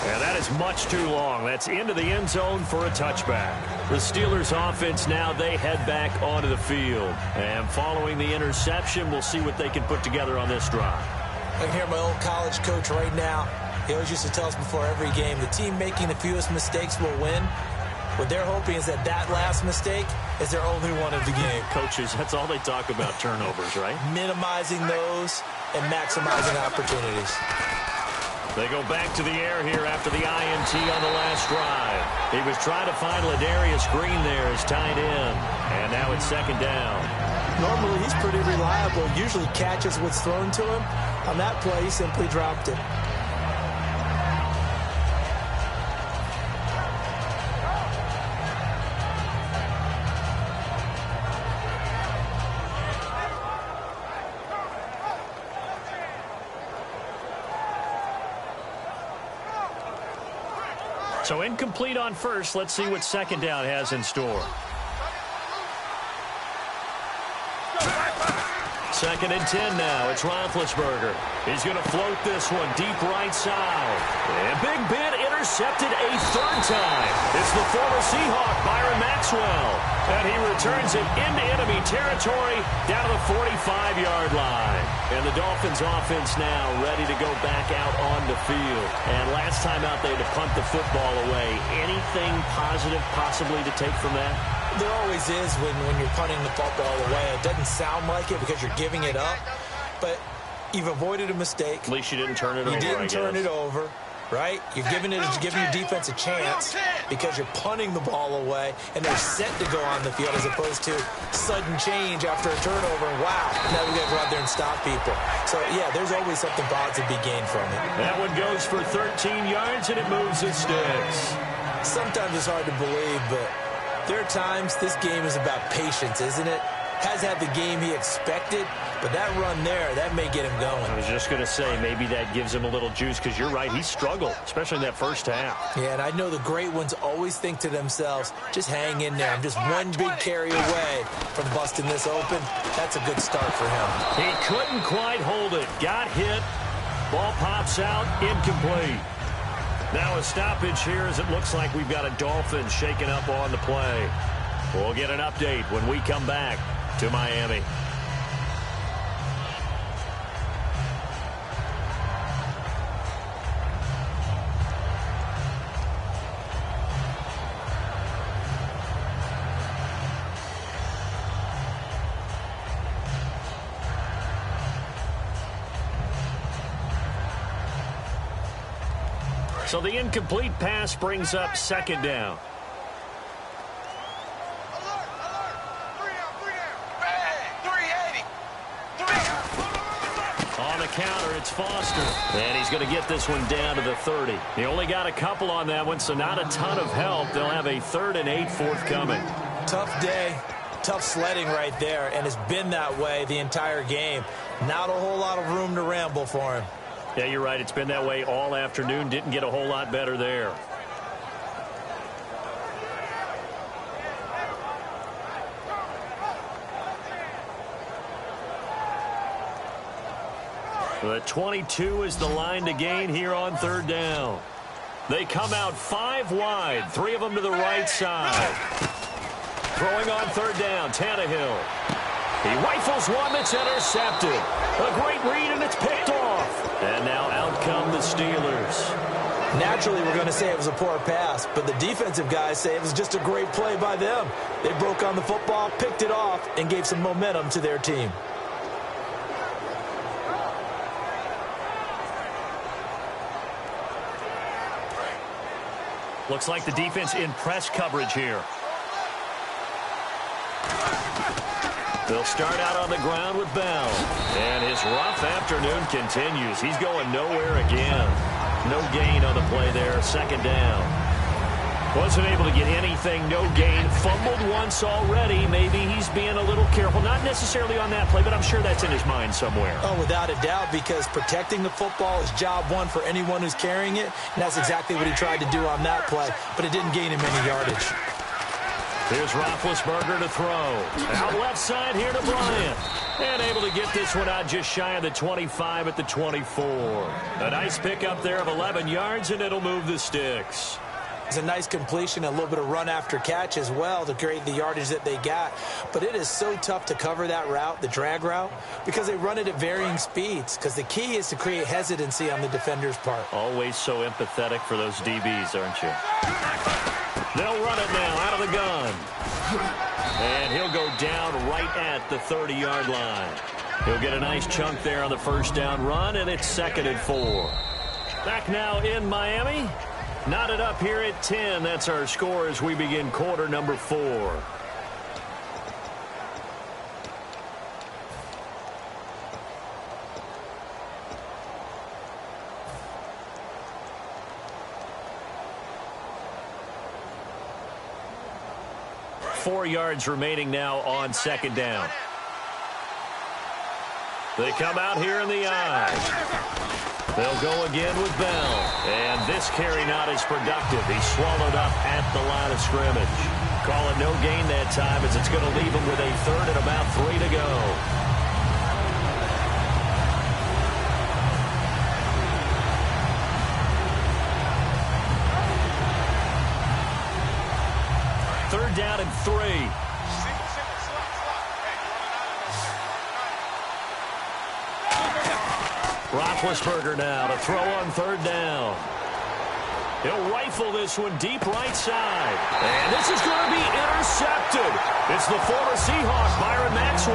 And that is much too long. That's into the end zone for a touchback. The Steelers offense now, they head back onto the field. And following the interception, we'll see what they can put together on this drive. I can hear my old college coach right now. He always used to tell us before every game, the team making the fewest mistakes will win. What they're hoping is that last mistake is their only one of the game. Coaches, that's all they talk about, turnovers, right? Minimizing those and maximizing opportunities. They go back to the air here after the INT on the last drive. He was trying to find Ladarius Green there as tight end. And now it's second down. Normally he's pretty reliable. Usually catches what's thrown to him. On that play, he simply dropped it. So incomplete on first. Let's see what second down has in store. Second and 10 now. It's Roethlisberger. He's going to float this one deep right side. And Big Ben intercepted a third time. It's the former Seahawk, Byron Maxwell. And he returns it into enemy territory down to the 45-yard line. And the Dolphins offense now ready to go back out on the field. And last time out they had to punt the football away. Anything positive possibly to take from that? There always is when you're punting the football away. It doesn't sound like it because you're giving it up, but you've avoided a mistake. At least you didn't turn it over, You didn't turn it over, right? You're giving your defense a chance because you're punting the ball away, and they're set to go on the field as opposed to sudden change after a turnover. And wow, now we got to go out there and stop people. So, yeah, there's always something positive to be gained from it. That one goes for 13 yards, and it moves the sticks. Sometimes it's hard to believe, but there are times this game is about patience, isn't it? has had the game he expected, but that run there, that may get him going. I was just going to say, maybe that gives him a little juice, because you're right, he struggled, especially in that first half. Yeah, and I know the great ones always think to themselves, just hang in there. I'm just one big carry away from busting this open. That's a good start for him. He couldn't quite hold it. Got hit. Ball pops out, incomplete. Now a stoppage here as it looks like we've got a Dolphin shaking up on the play. We'll get an update when we come back to Miami. So the incomplete pass brings up second down. On the counter, it's Foster. And he's going to get this one down to the 30. He only got a couple on that one, so not a ton of help. They'll have a 3rd and 8 forthcoming. Tough day, tough sledding right there, and it's been that way the entire game. Not a whole lot of room to ramble for him. Yeah, you're right. It's been that way all afternoon. Didn't get a whole lot better there. The 22 is the line to gain here on 3rd down. They come out 5 wide, 3 of them to the right side. Throwing on 3rd down, Tannehill. He rifles one that's intercepted. A great read, and it's picked off. And now out come the Steelers. Naturally, we're going to say it was a poor pass, but the defensive guys say it was just a great play by them. They broke on the football, picked it off, and gave some momentum to their team. Looks like the defense in press coverage here. They'll start out on the ground with Bell. And his rough afternoon continues. He's going nowhere again. No gain on the play there. 2nd down. Wasn't able to get anything. No gain. Fumbled once already. Maybe he's being a little careful. Not necessarily on that play, but I'm sure that's in his mind somewhere. Oh, without a doubt, because protecting the football is job one for anyone who's carrying it. And that's exactly what he tried to do on that play. But it didn't gain him any yardage. Here's Roethlisberger to throw. Out left side here to Bryant. And able to get this one out just shy of the 25 at the 24. A nice pickup there of 11 yards, and it'll move the sticks. It's a nice completion, a little bit of run after catch as well to create the yardage that they got. But it is so tough to cover that route, the drag route, because they run it at varying speeds. Because the key is to create hesitancy on the defender's part. Always so empathetic for those DBs, aren't you? They'll run it now out of the gun. And he'll go down right at the 30-yard line. He'll get a nice chunk there on the 1st down run, and it's 2nd and 4. Back now in Miami. Knotted up here at 10. That's our score as we begin quarter number 4. Four yards remaining now on 2nd down. They come out here in the eye. They'll go again with Bell. And this carry not as productive. He's swallowed up at the line of scrimmage. Call it no gain that time as it's going to leave him with a 3rd and about 3 to go. Third down and 3. Roethlisberger now to throw on 3rd down. He'll rifle this one deep right side. And this is going to be intercepted. It's the former Seahawk, Byron Maxwell.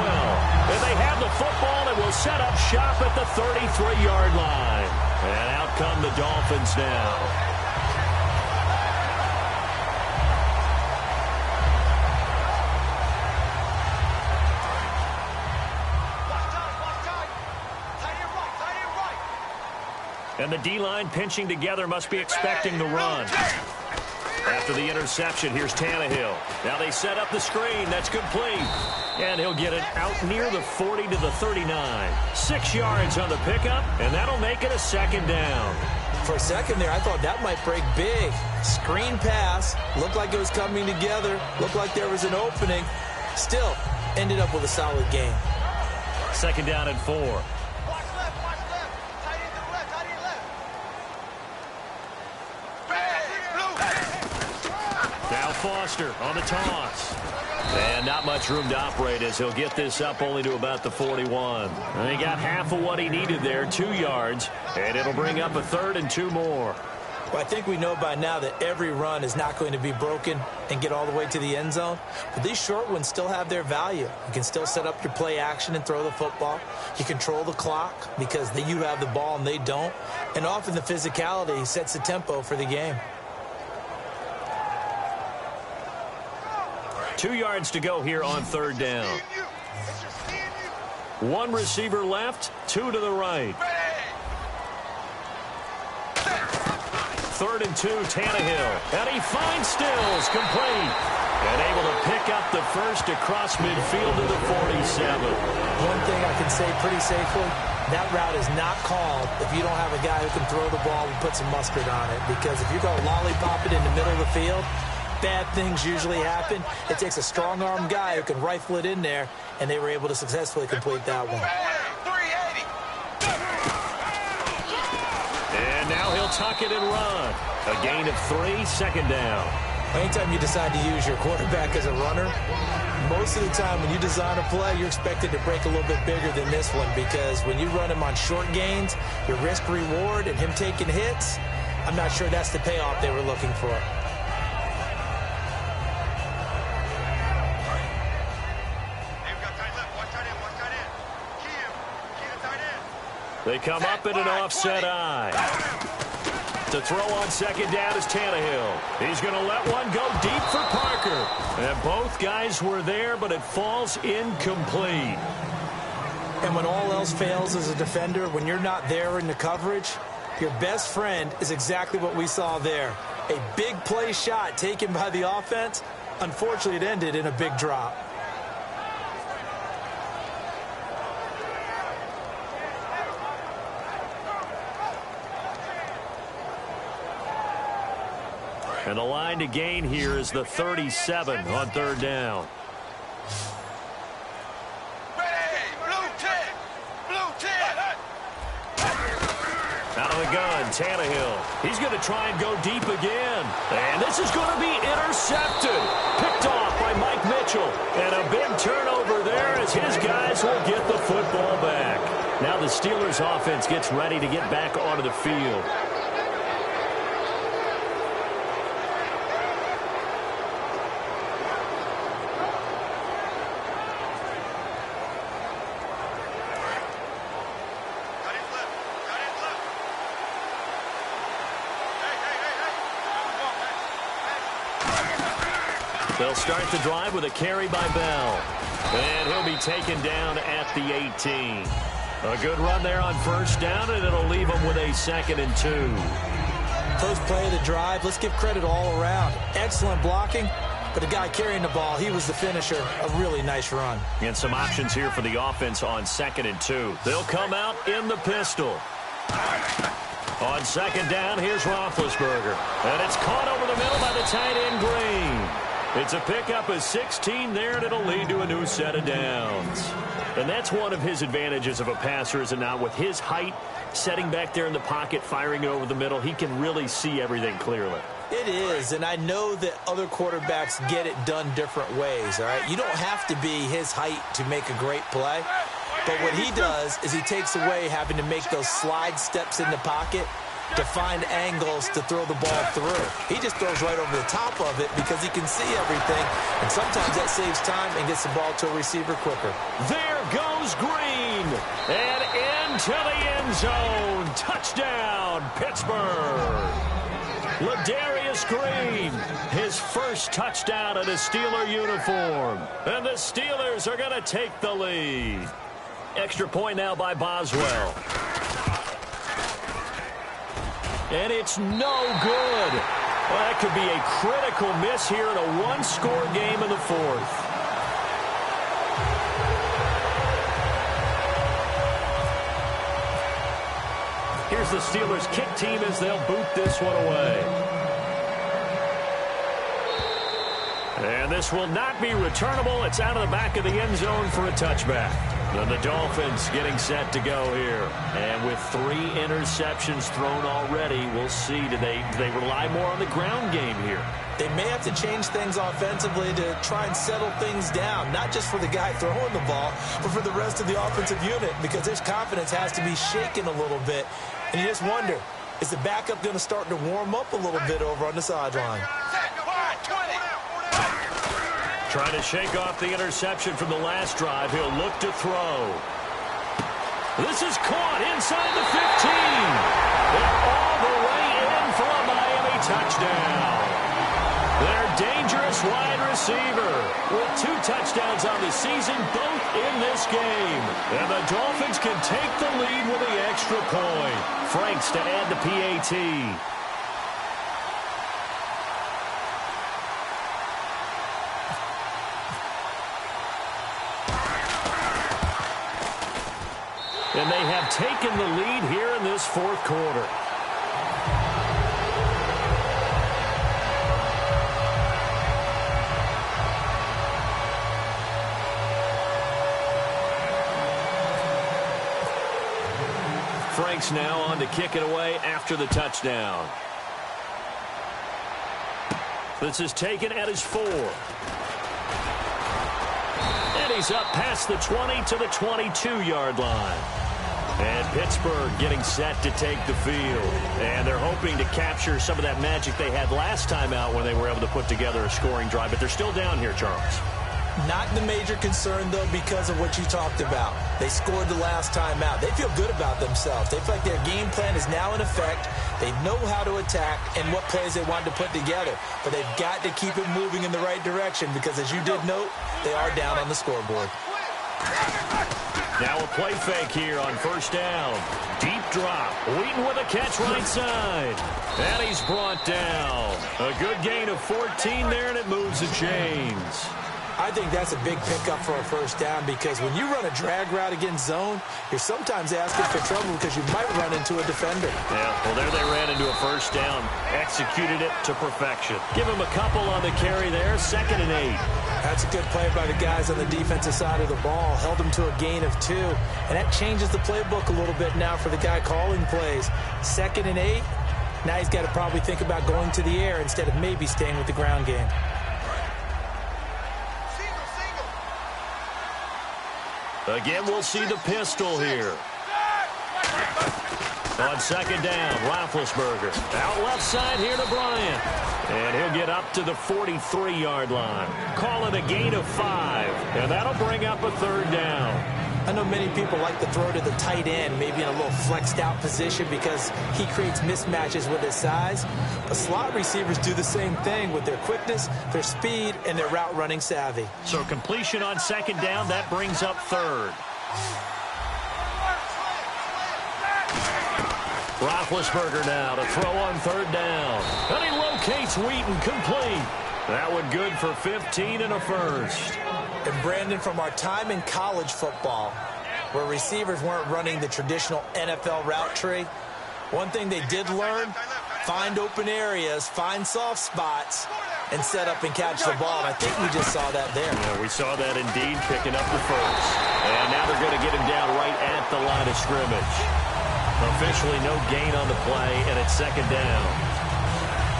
And they have the football and will set up shop at the 33-yard line. And out come the Dolphins now. And the D-line pinching together, must be expecting the run. After the interception, here's Tannehill. Now they set up the screen. That's complete. And he'll get it out near the 40 to the 39. 6 yards on the pickup, and that'll make it a second down. For a second there, I thought that might break big. Screen pass. Looked like it was coming together. Looked like there was an opening. Still, ended up with a solid game. Second down and 4. Now Foster on the toss. And not much room to operate as he'll get this up only to about the 41. And he got half of what he needed there, 2 yards. And it'll bring up a 3rd and 2 more. Well, I think we know by now that every run is not going to be broken and get all the way to the end zone. But these short ones still have their value. You can still set up your play action and throw the football. You control the clock because you have the ball and they don't. And often the physicality sets the tempo for the game. 2 yards to go here on 3rd down. 1 receiver left, 2 to the right. 3rd and 2, Tannehill. And he finds Stills, complete. And able to pick up the first across midfield to the 47. One thing I can say pretty safely, that route is not called if you don't have a guy who can throw the ball and put some mustard on it. Because if you're going to lollipop it in the middle of the field, bad things usually happen. It takes a strong-arm guy who can rifle it in there, and they were able to successfully complete that one. And now he'll tuck it and run. A gain of 3, second down. Anytime you decide to use your quarterback as a runner, most of the time when you design a play, you're expected to break a little bit bigger than this one because when you run him on short gains, your risk-reward and him taking hits, I'm not sure that's the payoff they were looking for. They come up in an offset eye. To throw on second down is Tannehill. He's going to let one go deep for Parker. And both guys were there, but it falls incomplete. And when all else fails as a defender, when you're not there in the coverage, your best friend is exactly what we saw there. A big play shot taken by the offense. Unfortunately, it ended in a big drop. And the line to gain here is the 37 on 3rd down. Out of the gun, Tannehill. He's going to try and go deep again. And this is going to be intercepted. Picked off by Mike Mitchell. And a big turnover there as his guys will get the football back. Now the Steelers offense gets ready to get back onto the field. They'll start the drive with a carry by Bell. And he'll be taken down at the 18. A good run there on 1st down, and it'll leave him with a 2nd and 2. First play of the drive, let's give credit all around. Excellent blocking, but the guy carrying the ball, he was the finisher. A really nice run. And some options here for the offense on 2nd and 2. They'll come out in the pistol. On 2nd down, here's Roethlisberger. And it's caught over the middle by the tight end, Green. It's a pickup of 16 there, and it'll lead to a new set of downs. And that's one of his advantages of a passer, is it not? With his height, setting back there in the pocket, firing over the middle, he can really see everything clearly. It is, and I know that other quarterbacks get it done different ways, all right? You don't have to be his height to make a great play. But what he does is he takes away having to make those slide steps in the pocket to find angles to throw the ball through. He just throws right over the top of it because he can see everything, and sometimes that saves time and gets the ball to a receiver quicker. There goes Green, and into the end zone. Touchdown, Pittsburgh. Ladarius Green, his first touchdown in a Steeler uniform. And the Steelers are going to take the lead. Extra point now by Boswell. And it's no good. Well, that that could be a critical miss here in a one-score game in the fourth. Here's the Steelers kick team as they'll boot this one away. And this will not be returnable. It's out of the back of the end zone for a touchback. And the Dolphins getting set to go here. And with 3 interceptions thrown already, we'll see. Do they rely more on the ground game here? They may have to change things offensively to try and settle things down, not just for the guy throwing the ball, but for the rest of the offensive unit, because his confidence has to be shaken a little bit. And you just wonder, is the backup going to start to warm up a little bit over on the sideline? Trying to shake off the interception from the last drive. He'll look to throw. This is caught inside the 15. They're all the way in for a Miami touchdown. Their dangerous wide receiver with 2 touchdowns on the season, both in this game. And the Dolphins can take the lead with the extra point. Franks to add the PAT. And they have taken the lead here in this fourth quarter. Franks now on to kick it away after the touchdown. This is taken at his 4. And he's up past the 20 to the 22-yard line. And Pittsburgh getting set to take the field. And they're hoping to capture some of that magic they had last time out when they were able to put together a scoring drive. But they're still down here, Charles. Not the major concern, though, because of what you talked about. They scored the last time out. They feel good about themselves. They feel like their game plan is now in effect. They know how to attack and what plays they want to put together. But they've got to keep it moving in the right direction because, as you did note, they are down on the scoreboard. Now a play fake here on first down. Deep drop. Wheaton with a catch right side. And he's brought down. A good gain of 14 there, and it moves the chains. I think that's a big pickup for a first down because when you run a drag route against zone, you're sometimes asking for trouble because you might run into a defender. Yeah, well, there they ran into a first down. Executed it to perfection. Give him a couple on the carry there. 2nd and 8. That's a good play by the guys on the defensive side of the ball. Held him to a gain of 2. And that changes the playbook a little bit now for the guy calling plays. 2nd and 8. Now he's got to probably think about going to the air instead of maybe staying with the ground game. Again, we'll see the pistol here. On 2nd down, Roethlisberger. Out left side here to Bryant. And he'll get up to the 43-yard line. Call it a gain of 5. And that'll bring up a 3rd down. I know many people like to throw to the tight end, maybe in a little flexed out position because he creates mismatches with his size. But slot receivers do the same thing with their quickness, their speed, and their route running savvy. So completion on 2nd down, that brings up 3rd. Roethlisberger now to throw on 3rd down. And he locates Wheaton complete. That one good for 15 and a first. And Brandon, from our time in college football, where receivers weren't running the traditional NFL route tree, one thing they did learn, find open areas, find soft spots, and set up and catch the ball. And I think we just saw that there. Yeah, we saw that indeed, picking up the first. And now they're going to get him down right at the line of scrimmage. Officially no gain on the play, and it's 2nd down.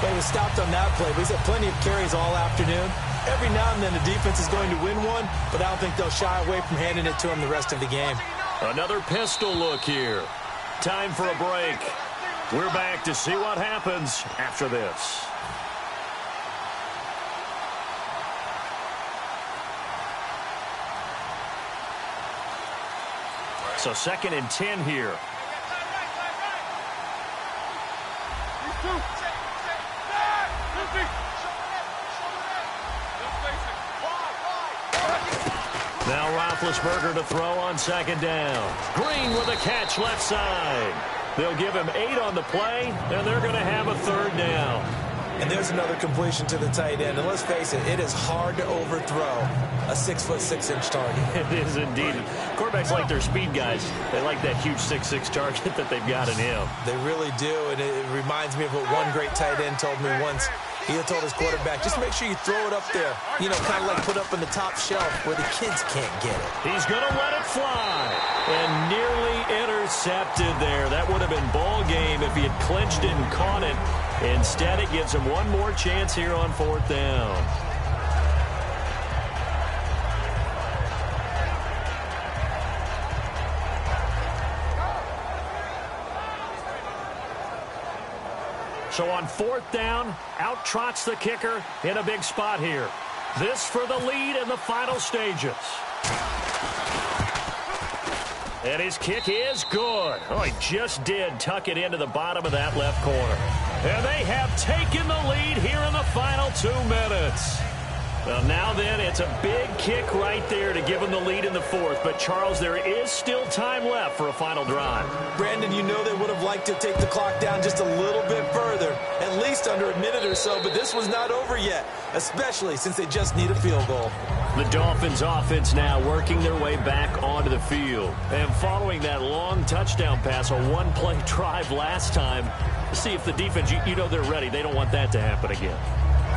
But he was stopped on that play. He's had plenty of carries all afternoon. Every now and then the defense is going to win one, but I don't think they'll shy away from handing it to him the rest of the game. Another pistol look here. Time for a break. We're back to see what happens after this. So 2nd and 10 here. Now Roethlisberger to throw on 2nd down. Green with a catch left side. They'll give him 8 on the play, and they're going to have a 3rd down. And there's another completion to the tight end. And let's face it, it is hard to overthrow a 6'6" target. It is indeed. Quarterbacks like their speed guys. They like that huge 6'6" target that they've got in him. They really do, and it reminds me of what one great tight end told me once. He told his quarterback, just make sure you throw it up there. You know, kind of like put up in the top shelf where the kids can't get it. He's going to let it fly. And nearly intercepted there. That would have been ball game if he had clinched it and caught it. Instead, it gives him one more chance here on 4th down. So on 4th down, out trots the kicker in a big spot here. This for the lead in the final stages. And his kick is good. Oh, he just did tuck it into the bottom of that left corner. And they have taken the lead here in the final 2 minutes. Well, now then, it's a big kick right there to give them the lead in the 4th. But, Charles, there is still time left for a final drive. Brandon, you know they would have liked to take the clock down just a little bit further, at least under a minute or so. But this was not over yet, especially since they just need a field goal. The Dolphins offense now working their way back onto the field. And following that long touchdown pass, a one-play drive last time, see if the defense, you know they're ready. They don't want that to happen again.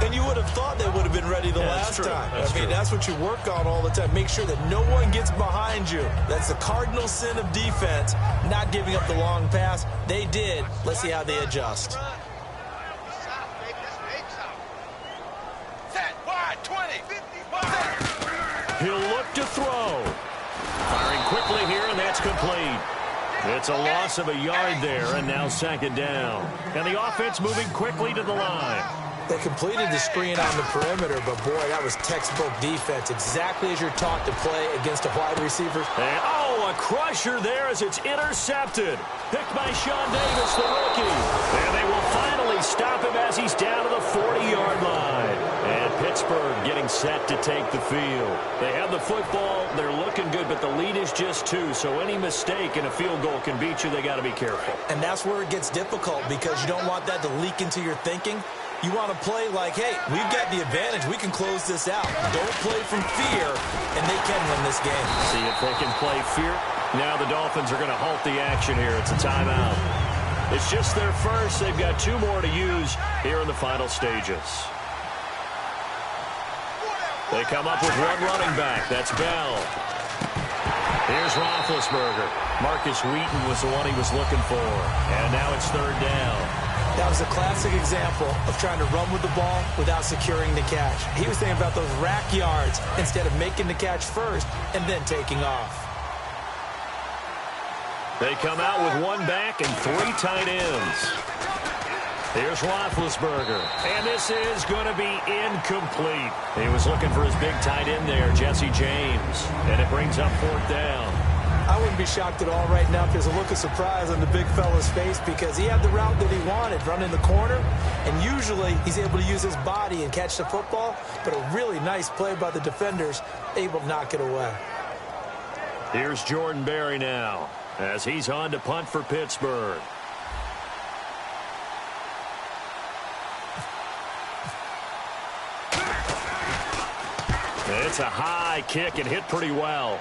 And you would have thought they would have been ready the last time. That's what you work on all the time. Make sure that no one gets behind you. That's the cardinal sin of defense, not giving up the long pass. They did. Let's see how they adjust. He'll look to throw. Firing quickly here, and that's complete. It's a loss of a yard there, and now 2nd down. And the offense moving quickly to the line. They completed the screen on the perimeter, but, boy, that was textbook defense, exactly as you're taught to play against a wide receiver. And, a crusher there as it's intercepted. Picked by Sean Davis, the rookie. And they will finally stop him as he's down to the 40-yard line. And Pittsburgh getting set to take the field. They have the football. They're looking good, but the lead is just 2. So any mistake in a field goal can beat you. They got to be careful. And that's where it gets difficult because you don't want that to leak into your thinking. You want to play like, hey, we've got the advantage. We can close this out. Don't play from fear, and they can win this game. See if they can play fear. Now the Dolphins are going to halt the action here. It's a timeout. It's just their first. They've got 2 more to use here in the final stages. They come up with one running back. That's Bell. Here's Roethlisberger. Marcus Wheaton was the one he was looking for. And now it's 3rd down. That was a classic example of trying to run with the ball without securing the catch. He was thinking about those rack yards instead of making the catch first and then taking off. They come out with 1 back and 3 tight ends. Here's Roethlisberger. And this is going to be incomplete. He was looking for his big tight end there, Jesse James. And it brings up 4th down. I wouldn't be shocked at all right now if there's a look of surprise on the big fella's face because he had the route that he wanted, running the corner, and usually he's able to use his body and catch the football, but a really nice play by the defenders, able to knock it away. Here's Jordan Berry now as he's on to punt for Pittsburgh. It's a high kick and hit pretty well.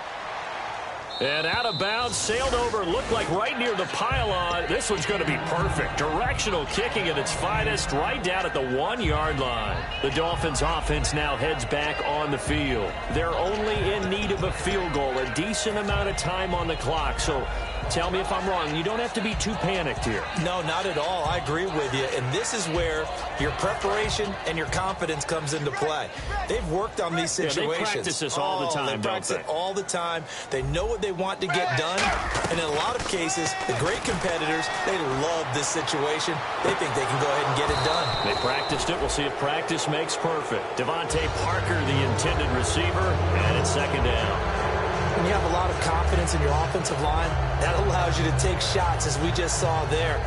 And out of bounds, sailed over, looked like right near the pylon. This one's going to be perfect. Directional kicking at its finest, right down at the 1-yard line. The Dolphins offense now heads back on the field. They're only in need of a field goal, a decent amount of time on the clock. So tell me if I'm wrong. You don't have to be too panicked here. No, not at all. I agree with you. And this is where your preparation and your confidence comes into play. They've worked on these situations. Yeah, they practice this all the time, they practice it all the time. They know what they want to get done. And in a lot of cases, the great competitors, they love this situation. They think they can go ahead and get it done. They practiced it. We'll see if practice makes perfect. Devontae Parker, the intended receiver, and it's 2nd down. When you have a lot of confidence in your offensive line, that allows you to take shots, as we just saw there.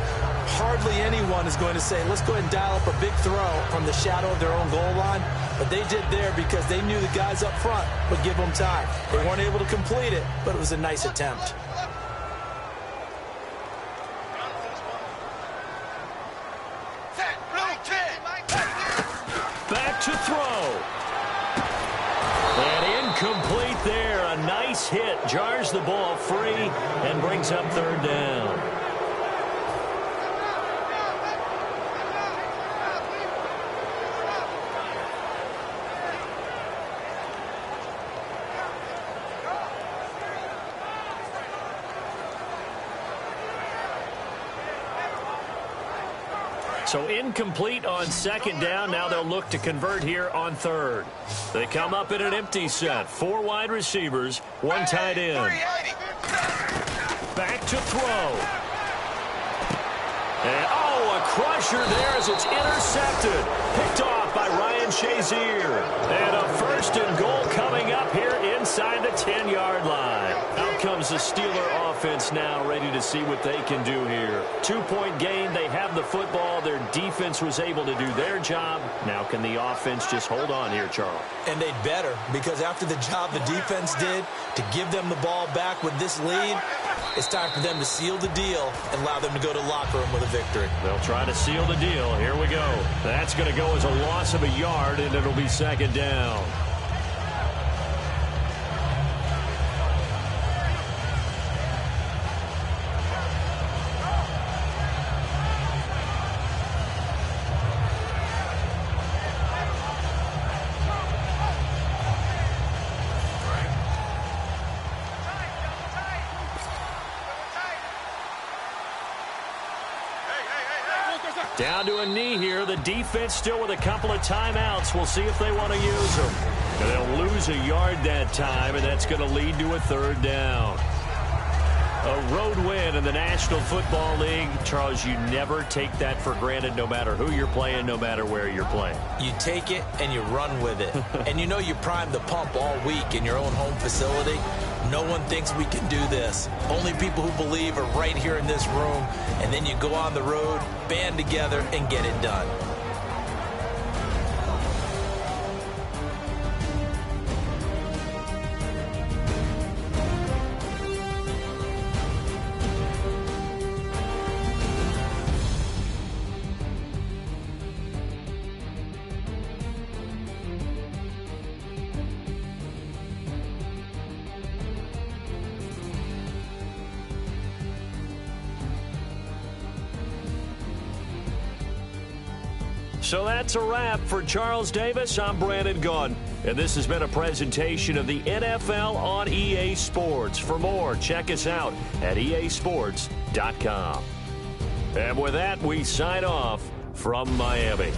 Hardly anyone is going to say, let's go ahead and dial up a big throw from the shadow of their own goal line. But they did there because they knew the guys up front would give them time. They weren't able to complete it, but it was a nice attempt. to throw. And incomplete there. A nice hit. Jars the ball free and brings up third down. So incomplete on second down. Now they'll look to convert here on third. They come up in an empty set. 4 wide receivers, 1 tight end. Back to throw. And, a crusher there as it's intercepted. Picked off by Ryan Shazier. And a 1st and goal coming up here inside the 10-yard line. Out comes the Steeler offense now, ready to see what they can do here. 2-point gain. They have the football. Their defense was able to do their job. Now can the offense just hold on here, Charles? And they'd better, because after the job the defense did to give them the ball back with this lead, it's time for them to seal the deal and allow them to go to the locker room with a victory. They'll try to seal the deal. Here we go. That's going to go as a loss of a yard, and it'll be second down. Down to a knee here. The defense still with a couple of timeouts. We'll see if they want to use them. And they'll lose a yard that time, and that's going to lead to a third down. A road win in the National Football League. Charles, you never take that for granted, no matter who you're playing, no matter where you're playing. You take it and you run with it. And you know you primed the pump all week in your own home facility. No one thinks we can do this. Only people who believe are right here in this room. And then you go on the road, band together, and get it done. So that's a wrap for Charles Davis. I'm Brandon Gaudin, and this has been a presentation of the NFL on EA Sports. For more, check us out at easports.com. And with that, we sign off from Miami.